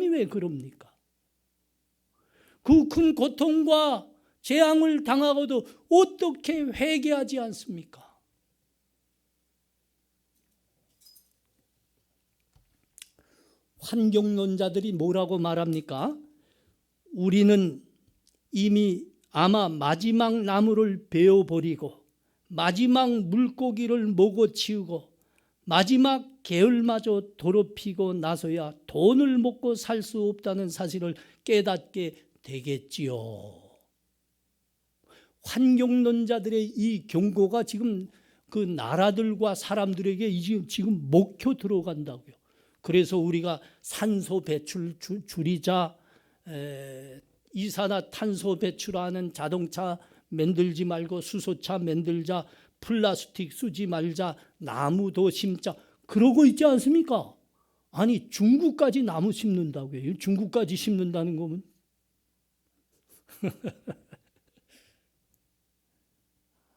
Speaker 1: 왜 그럽니까? 그 큰 고통과 재앙을 당하고도 어떻게 회개하지 않습니까? 환경론자들이 뭐라고 말합니까? 우리는 이미 아마 마지막 나무를 베어버리고 마지막 물고기를 먹어치우고 마지막 계열마저 더럽히고 나서야 돈을 먹고 살 수 없다는 사실을 깨닫게 되겠지요. 환경론자들의 이 경고가 지금 그 나라들과 사람들에게 지금 먹혀 들어간다고요. 그래서 우리가 산소 배출 줄이자, 이산화탄소 배출하는 자동차 만들지 말고 수소차 만들자, 플라스틱 쓰지 말자, 나무도 심자, 그러고 있지 않습니까? 아니, 중국까지 나무 심는다고요. 중국까지 심는다는 거면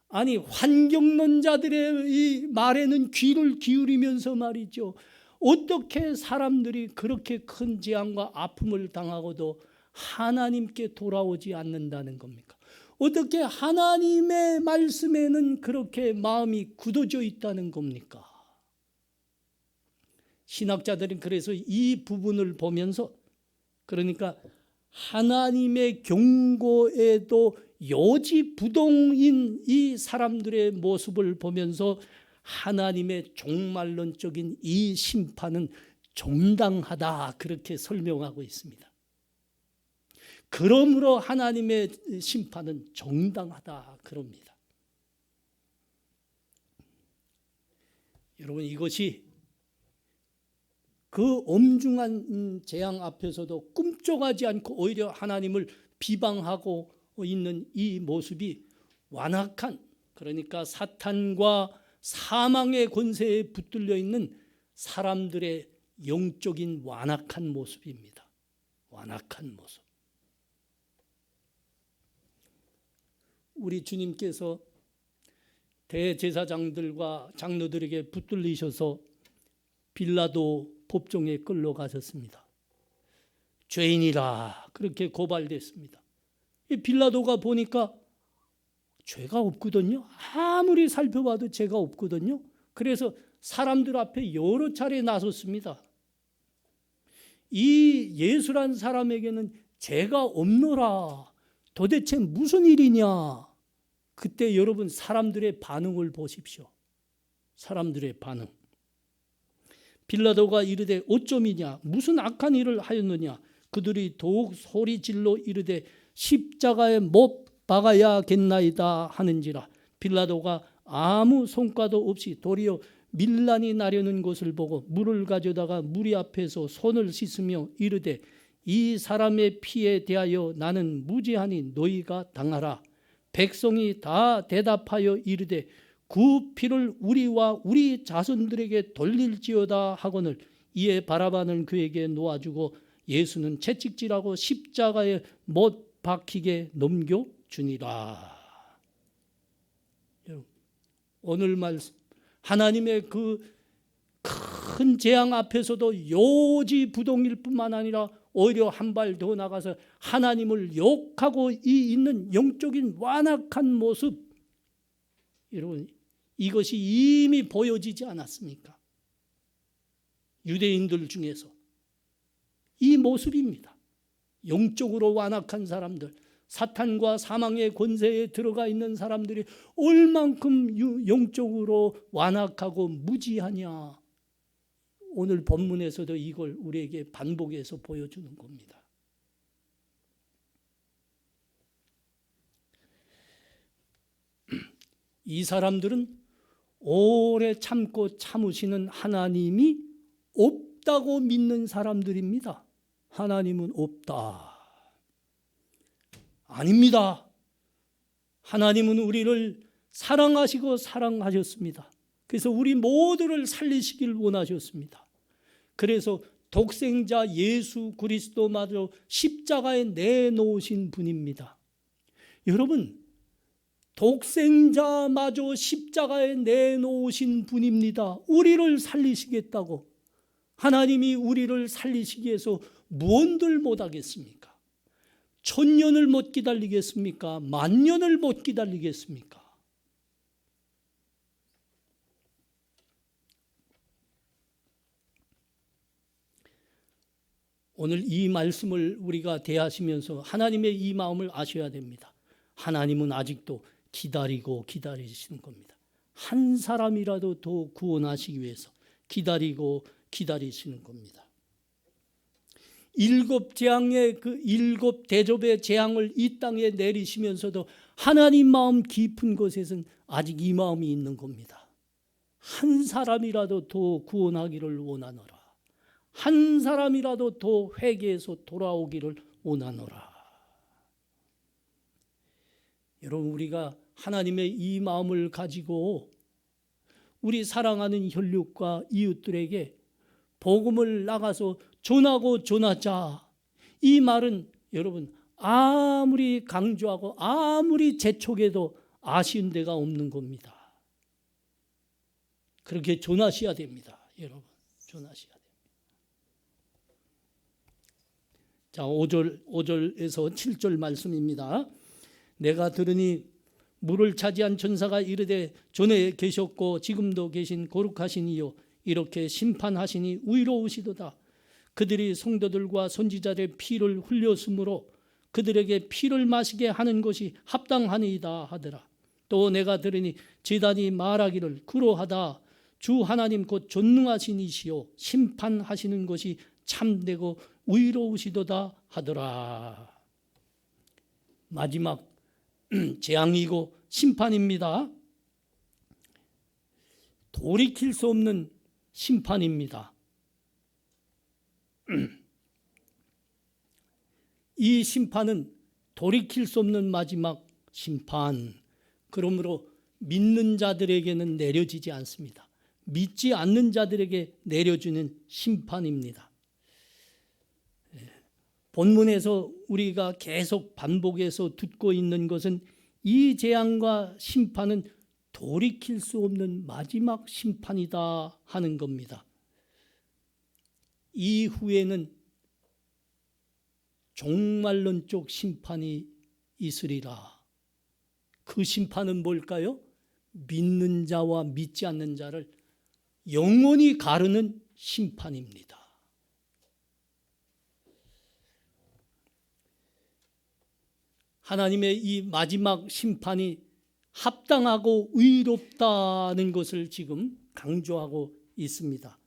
Speaker 1: 아니, 환경론자들의 이 말에는 귀를 기울이면서 말이죠. 어떻게 사람들이 그렇게 큰 재앙과 아픔을 당하고도 하나님께 돌아오지 않는다는 겁니까? 어떻게 하나님의 말씀에는 그렇게 마음이 굳어져 있다는 겁니까? 신학자들은 그래서 이 부분을 보면서, 그러니까 하나님의 경고에도 요지부동인 이 사람들의 모습을 보면서 하나님의 종말론적인 이 심판은 정당하다, 그렇게 설명하고 있습니다. 그러므로 하나님의 심판은 정당하다 그럽니다. 여러분, 이것이 그 엄중한 재앙 앞에서도 꿈쩍하지 않고 오히려 하나님을 비방하고 있는 이 모습이 완악한, 그러니까 사탄과 사망의 권세에 붙들려 있는 사람들의 영적인 완악한 모습입니다. 완악한 모습. 우리 주님께서 대제사장들과 장로들에게 붙들리셔서 빌라도 법정에 끌려가셨습니다. 죄인이라 그렇게 고발됐습니다. 빌라도가 보니까 죄가 없거든요. 아무리 살펴봐도 죄가 없거든요. 그래서 사람들 앞에 여러 차례 나섰습니다. 이 예수란 사람에게는 죄가 없노라. 도대체 무슨 일이냐? 그때 여러분 사람들의 반응을 보십시오. 사람들의 반응. 빌라도가 이르되 어쩌미냐? 무슨 악한 일을 하였느냐? 그들이 더욱 소리질러 이르되 십자가에 못 박아야겠나이다 하는지라. 빌라도가 아무 성과도 없이 도리어 밀란이 나려는 것을 보고 물을 가져다가 무리 앞에서 손을 씻으며 이르되 이 사람의 피에 대하여 나는 무죄하니 너희가 당하라. 백성이 다 대답하여 이르되 그 피를 우리와 우리 자손들에게 돌릴지어다 하거늘 이에 바라바는 그에게 놓아주고 예수는 채찍질하고 십자가에 못 박히게 넘겨 주니라. 오늘 말씀 하나님의 그 큰 재앙 앞에서도 요지부동일 뿐만 아니라 오히려 한 발 더 나가서 하나님을 욕하고 있는 영적인 완악한 모습, 여러분 이것이 이미 보여지지 않았습니까? 유대인들 중에서 이 모습입니다. 영적으로 완악한 사람들, 사탄과 사망의 권세에 들어가 있는 사람들이 얼만큼 영적으로 완악하고 무지하냐. 오늘 본문에서도 이걸 우리에게 반복해서 보여주는 겁니다. 이 사람들은 오래 참고 참으시는 하나님이 없다고 믿는 사람들입니다. 하나님은 없다. 아닙니다. 하나님은 우리를 사랑하시고 사랑하셨습니다. 그래서 우리 모두를 살리시길 원하셨습니다. 그래서 독생자 예수 그리스도마저 십자가에 내놓으신 분입니다. 여러분, 독생자마저 십자가에 내놓으신 분입니다. 우리를 살리시겠다고. 하나님이 우리를 살리시기 위해서 무언들 못하겠습니까? 1000년을 못 기다리겠습니까? 10,000년을 못 기다리겠습니까? 오늘 이 말씀을 우리가 대하시면서 하나님의 이 마음을 아셔야 됩니다. 하나님은 아직도 기다리고 기다리시는 겁니다. 한 사람이라도 더 구원하시기 위해서 기다리고 기다리시는 겁니다. 7재앙의 그 7대접의 재앙을 이 땅에 내리시면서도 하나님 마음 깊은 곳에서는 아직 이 마음이 있는 겁니다. 한 사람이라도 더 구원하기를 원하노라. 한 사람이라도 더 회개해서 돌아오기를 원하노라. 여러분, 우리가 하나님의 이 마음을 가지고 우리 사랑하는 혈육과 이웃들에게 복음을 나가서 전하고 전하자. 이 말은 여러분 아무리 강조하고 아무리 재촉해도 아쉬운 데가 없는 겁니다. 그렇게 전하셔야 됩니다. 여러분, 전하셔야 됩니다. 자, 5절에서 7절 말씀입니다. 내가 들으니 물을 차지한 천사가 이르되 전에 계셨고 지금도 계신 거룩하신 이요 이렇게 심판하시니 의로우시도다. 그들이 성도들과 선지자들의 피를 흘렸으므로 그들에게 피를 마시게 하는 것이 합당하니이다 하더라. 또 내가 들으니 제단이 말하기를 그러하다. 주 하나님 곧 전능하신 이시요 심판하시는 것이 참되고 의로우시도다 하더라. 마지막 재앙이고 심판입니다. 돌이킬 수 없는 심판입니다. 이 심판은 돌이킬 수 없는 마지막 심판. 그러므로 믿는 자들에게는 내려지지 않습니다. 믿지 않는 자들에게 내려주는 심판입니다. 본문에서 우리가 계속 반복해서 듣고 있는 것은 이 재앙과 심판은 돌이킬 수 없는 마지막 심판이다 하는 겁니다. 이후에는 종말론적 심판이 있으리라. 그 심판은 뭘까요? 믿는 자와 믿지 않는 자를 영원히 가르는 심판입니다. 하나님의 이 마지막 심판이 합당하고 의롭다는 것을 지금 강조하고 있습니다.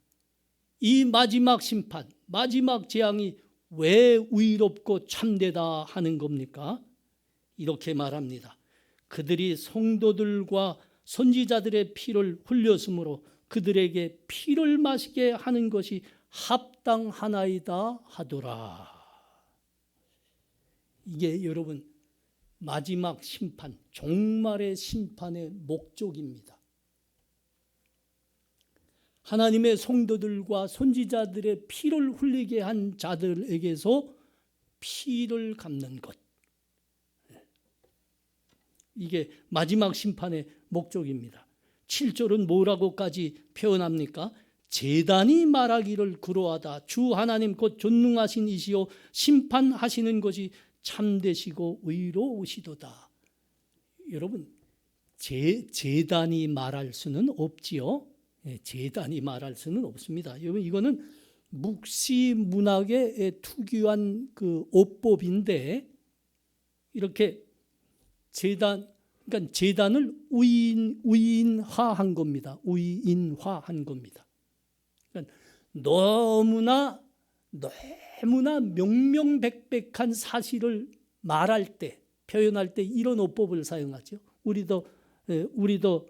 Speaker 1: 이 마지막 심판, 마지막 재앙이 왜 의롭고 참되다 하는 겁니까? 이렇게 말합니다. 그들이 성도들과 선지자들의 피를 흘렸으므로 그들에게 피를 마시게 하는 것이 합당하나이다 하더라. 이게 여러분 마지막 심판, 종말의 심판의 목적입니다. 하나님의 성도들과 선지자들의 피를 흘리게 한 자들에게서 피를 갚는 것. 이게 마지막 심판의 목적입니다. 7절은 뭐라고까지 표현합니까? 제단이 말하기를 그러하다. 주 하나님 곧 존능하신 이시요 심판하시는 것이 참되시고 의로우시도다. 여러분, 제단이 말할 수는 없지요. 제단이 말할 수는 없습니다. 여러분, 이거는 묵시 문학의 특유한 그 어법인데, 이렇게 그러니까 제단을 우인화한 겁니다. 우인화한 겁니다. 그러니까 너무나 명명백백한 사실을 말할 때, 표현할 때 이런 어법을 사용하죠. 우리도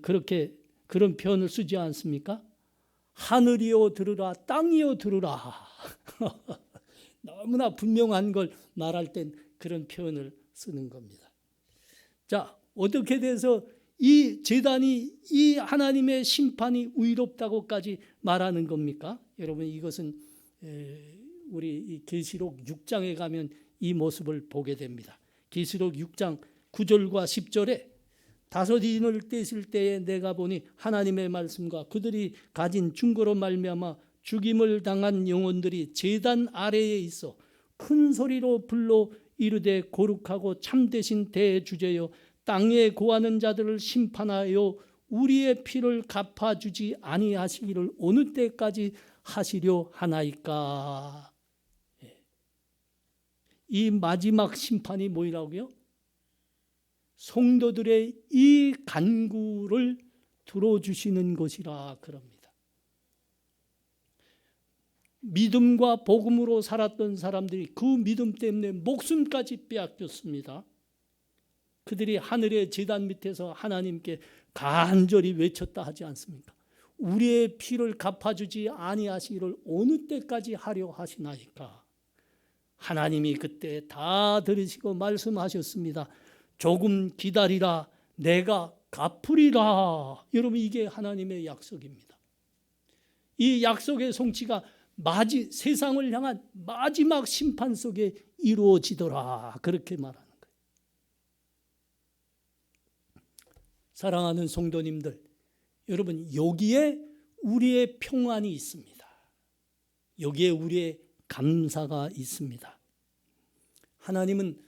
Speaker 1: 그렇게 그런 표현을 쓰지 않습니까? 하늘이여 들으라, 땅이여 들으라. 너무나 분명한 걸 말할 땐 그런 표현을 쓰는 겁니다. 자, 어떻게 돼서 이 제단이 이 하나님의 심판이 의롭다고까지 말하는 겁니까? 여러분, 이것은 우리 계시록 6장에 가면 이 모습을 보게 됩니다. 계시록 6장 9절과 10절에 다섯 인을 떼실 때에 내가 보니 하나님의 말씀과 그들이 가진 증거로 말미암아 죽임을 당한 영혼들이 제단 아래에 있어 큰 소리로 불러 이르되 거룩하고 참되신 대주제여 땅에 고하는 자들을 심판하여 우리의 피를 갚아주지 아니하시기를 어느 때까지 하시려 하나이까. 이 마지막 심판이 뭐라고요? 성도들의 이 간구를 들어주시는 것이라 그럽니다. 믿음과 복음으로 살았던 사람들이 그 믿음 때문에 목숨까지 빼앗겼습니다. 그들이 하늘의 제단 밑에서 하나님께 간절히 외쳤다 하지 않습니까? 우리의 피를 갚아주지 아니하시기를 어느 때까지 하려 하시나이까. 하나님이 그때 다 들으시고 말씀하셨습니다. 조금 기다리라, 내가 갚으리라. 여러분, 이게 하나님의 약속입니다. 이 약속의 성취가 세상을 향한 마지막 심판 속에 이루어지더라, 그렇게 말하는 거예요. 사랑하는 성도님들, 여러분, 여기에 우리의 평안이 있습니다. 여기에 우리의 감사가 있습니다. 하나님은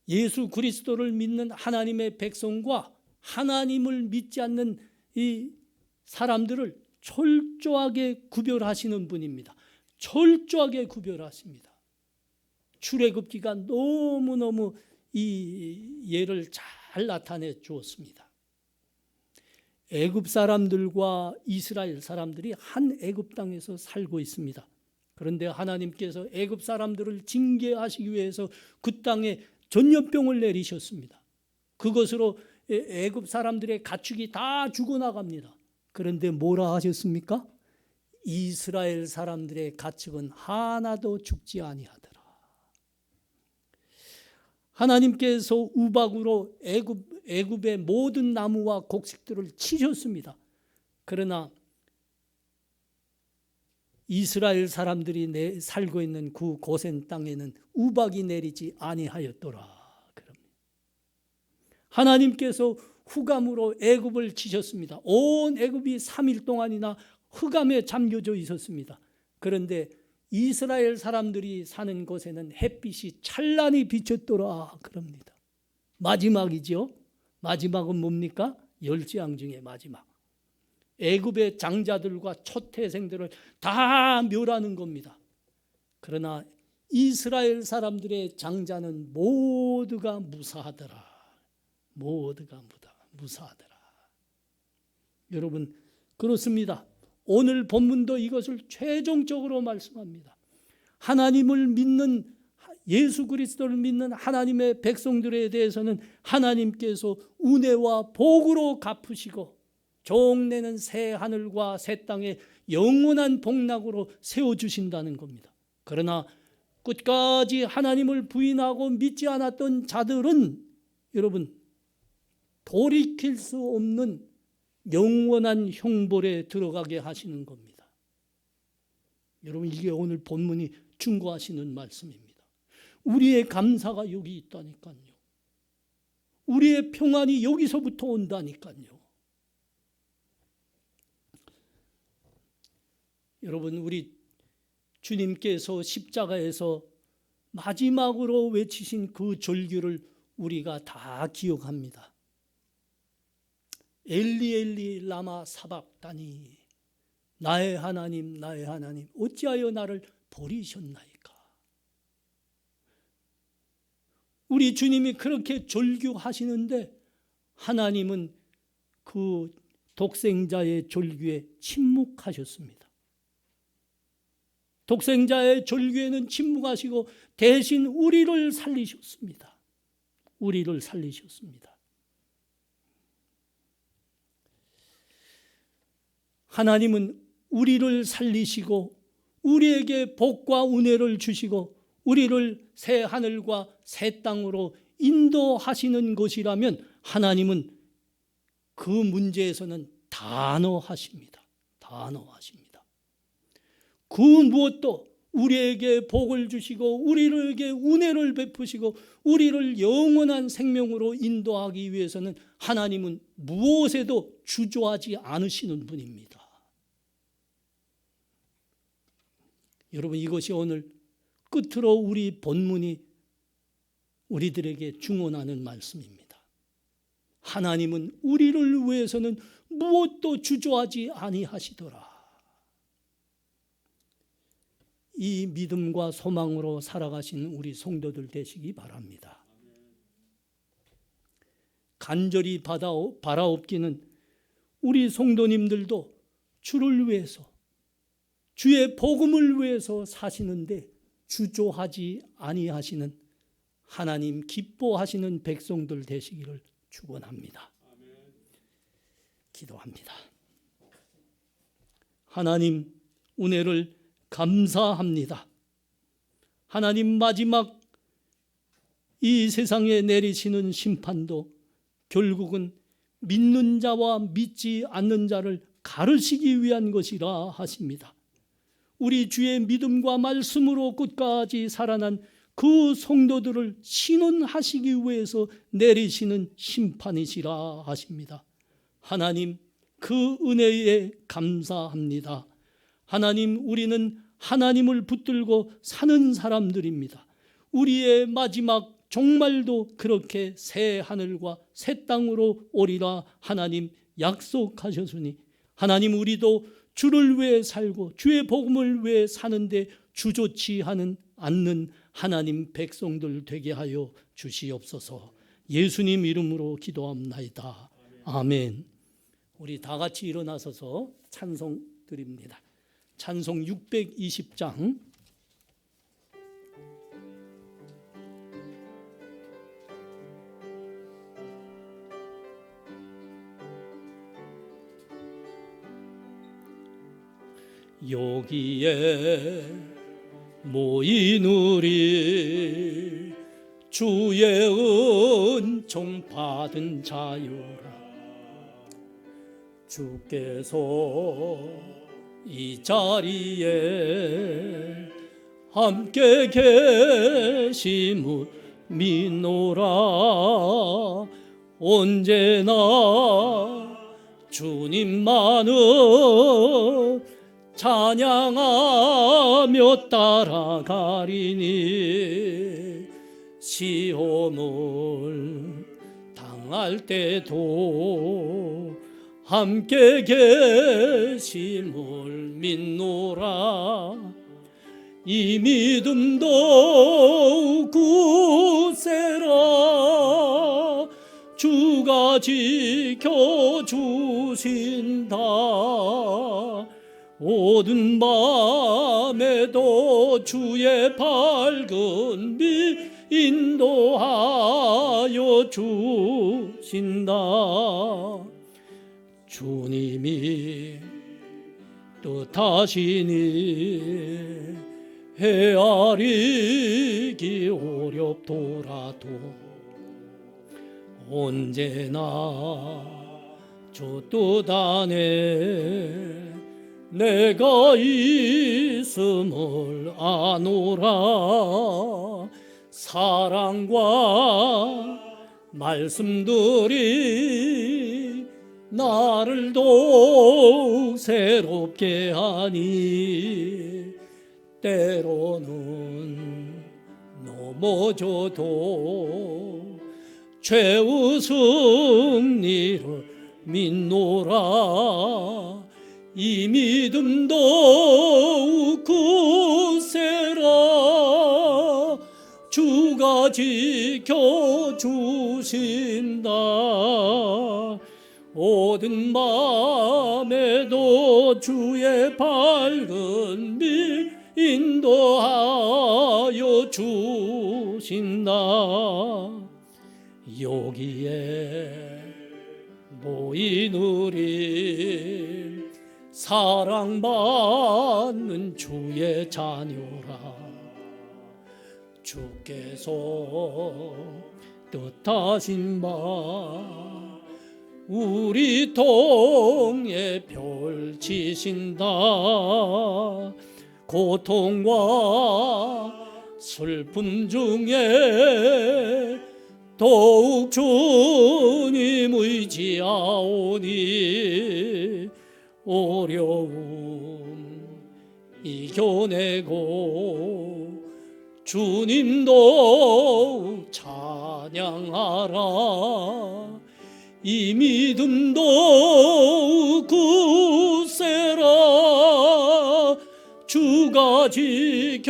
Speaker 1: 예수 그리스도를 믿는 하나님의 백성과 하나님을 믿지 않는 이 사람들을 철저하게 구별하시는 분입니다. 철저하게 구별하십니다. 출애굽기가 너무너무 이 예를 잘 나타내 주었습니다. 애굽 사람들과 이스라엘 사람들이 한 애굽 땅에서 살고 있습니다. 그런데 하나님께서 애굽 사람들을 징계하시기 위해서 그 땅에 전염병을 내리셨습니다. 그것으로 애굽 사람들의 가축이 다 죽어나갑니다. 그런데 뭐라 하셨습니까? 이스라엘 사람들의 가축은 하나도 죽지 아니하더라. 하나님께서 우박으로 애굽의 모든 나무와 곡식들을 치셨습니다. 그러나 이스라엘 사람들이 살고 있는 그 고센 땅에는 우박이 내리지 아니하였더라. 하나님께서 흑암으로 애굽을 치셨습니다. 온 애굽이 3일 동안이나 흑암에 잠겨져 있었습니다. 그런데 이스라엘 사람들이 사는 곳에는 햇빛이 찬란히 비쳤더라 그럽니다. 마지막이죠. 마지막은 뭡니까? 열재앙 중의 마지막. 애굽의 장자들과 초태생들을 다 멸하는 겁니다. 그러나 이스라엘 사람들의 장자는 모두가 무사하더라. 모두가 무사하더라. 여러분, 그렇습니다. 오늘 본문도 이것을 최종적으로 말씀합니다. 하나님을 믿는, 예수 그리스도를 믿는 하나님의 백성들에 대해서는 하나님께서 은혜와 복으로 갚으시고 종래는 새 하늘과 새 땅에 영원한 복락으로 세워주신다는 겁니다. 그러나 끝까지 하나님을 부인하고 믿지 않았던 자들은 여러분, 돌이킬 수 없는 영원한 형벌에 들어가게 하시는 겁니다. 여러분, 이게 오늘 본문이 충고하시는 말씀입니다. 우리의 감사가 여기 있다니까요. 우리의 평안이 여기서부터 온다니까요. 여러분, 우리 주님께서 십자가에서 마지막으로 외치신 그 절규를 우리가 다 기억합니다. 엘리 엘리 라마 사박다니, 나의 하나님 나의 하나님 어찌하여 나를 버리셨나이까. 우리 주님이 그렇게 절규하시는데 하나님은 그 독생자의 절규에 침묵하셨습니다. 독생자의 절규에는 침묵하시고 대신 우리를 살리셨습니다. 우리를 살리셨습니다. 하나님은 우리를 살리시고 우리에게 복과 은혜를 주시고 우리를 새 하늘과 새 땅으로 인도하시는 것이라면 하나님은 그 문제에서는 단호하십니다. 단호하십니다. 그 무엇도 우리에게 복을 주시고 우리에게 은혜를 베푸시고 우리를 영원한 생명으로 인도하기 위해서는 하나님은 무엇에도 주저하지 않으시는 분입니다. 여러분, 이것이 오늘 끝으로 우리 본문이 우리들에게 중언하는 말씀입니다. 하나님은 우리를 위해서는 무엇도 주저하지 아니하시더라. 이 믿음과 소망으로 살아가시는 우리 성도들 되시기 바랍니다. 간절히 바라옵기는 우리 성도님들도 주를 위해서, 주의 복음을 위해서 사시는데 주저하지 아니하시는 하나님 기뻐하시는 백성들 되시기를 축원합니다. 기도합니다. 하나님, 은혜를 감사합니다. 하나님, 마지막 이 세상에 내리시는 심판도 결국은 믿는 자와 믿지 않는 자를 가르치기 위한 것이라 하십니다. 우리 주의 믿음과 말씀으로 끝까지 살아난 그 성도들을 신원하시기 위해서 내리시는 심판이시라 하십니다. 하나님, 그 은혜에 감사합니다. 하나님, 우리는 하나님을 붙들고 사는 사람들입니다. 우리의 마지막 종말도 그렇게 새 하늘과 새 땅으로 오리라 하나님 약속하셨으니 하나님, 우리도 주를 위해 살고 주의 복음을 위해 사는데 주저치 않는 하나님 백성들 되게 하여 주시옵소서. 예수님 이름으로 기도합나이다. 아멘. 우리 다 같이 일어나서서 찬송 드립니다. 찬송 620장 여기에 모인 우리 주의 은총 받은 자여라. 주께서 이 자리에 함께 계심을 믿노라. 언제나 주님만을 찬양하며 따라가리니 시험을 당할 때도 함께 계심을 믿노라. 이 믿음도 굳세라. 주가 지켜주신다. 어두운 밤에도 주의 밝은 빛 인도하여 주신다. 주님이 뜻하시니 헤아리기 어렵더라도 언제나 주 뜻 안에 내가 있음을 아노라. 사랑과 말씀들이 나를 더욱 새롭게 하니 때로는 넘어져도 죄의 승리를 믿노라. 이 믿음 더욱 굳세라. 주가 지켜주신다. 모든 밤에도 주의 밝은 빛 인도하여 주신다. 여기에 모인 우리 사랑받는 주의 자녀라. 주께서 뜻하신 바 우리 통에 펼치신다. 고통과 슬픔 중에 더욱 주님 의지하오니 어려움 이겨내고 주님도 찬양하라. 이 믿음도 굳세라. 주가 지켜주신다.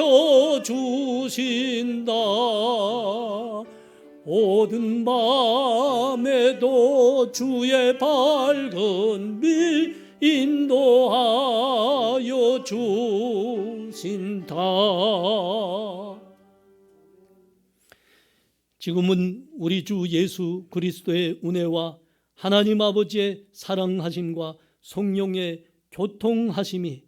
Speaker 1: 모든 밤에도 주의 밝은 빛 인도하여 주신다. 지금은 우리 주 예수 그리스도의 은혜와 하나님 아버지의 사랑하심과 성령의 교통하심이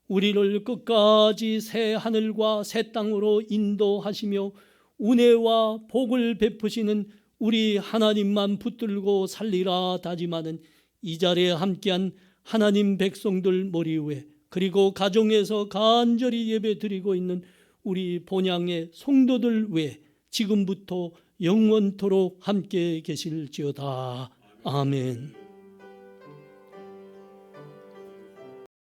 Speaker 1: 우리를 끝까지 새 하늘과 새 땅으로 인도하시며 은혜와 복을 베푸시는 우리 하나님만 붙들고 살리라 다짐하는 이 자리에 함께한 하나님 백성들 머리 위에, 그리고 가정에서 간절히 예배드리고 있는 우리 본향의 성도들 위에 지금부터 영원토록 함께 계실지어다. 아멘.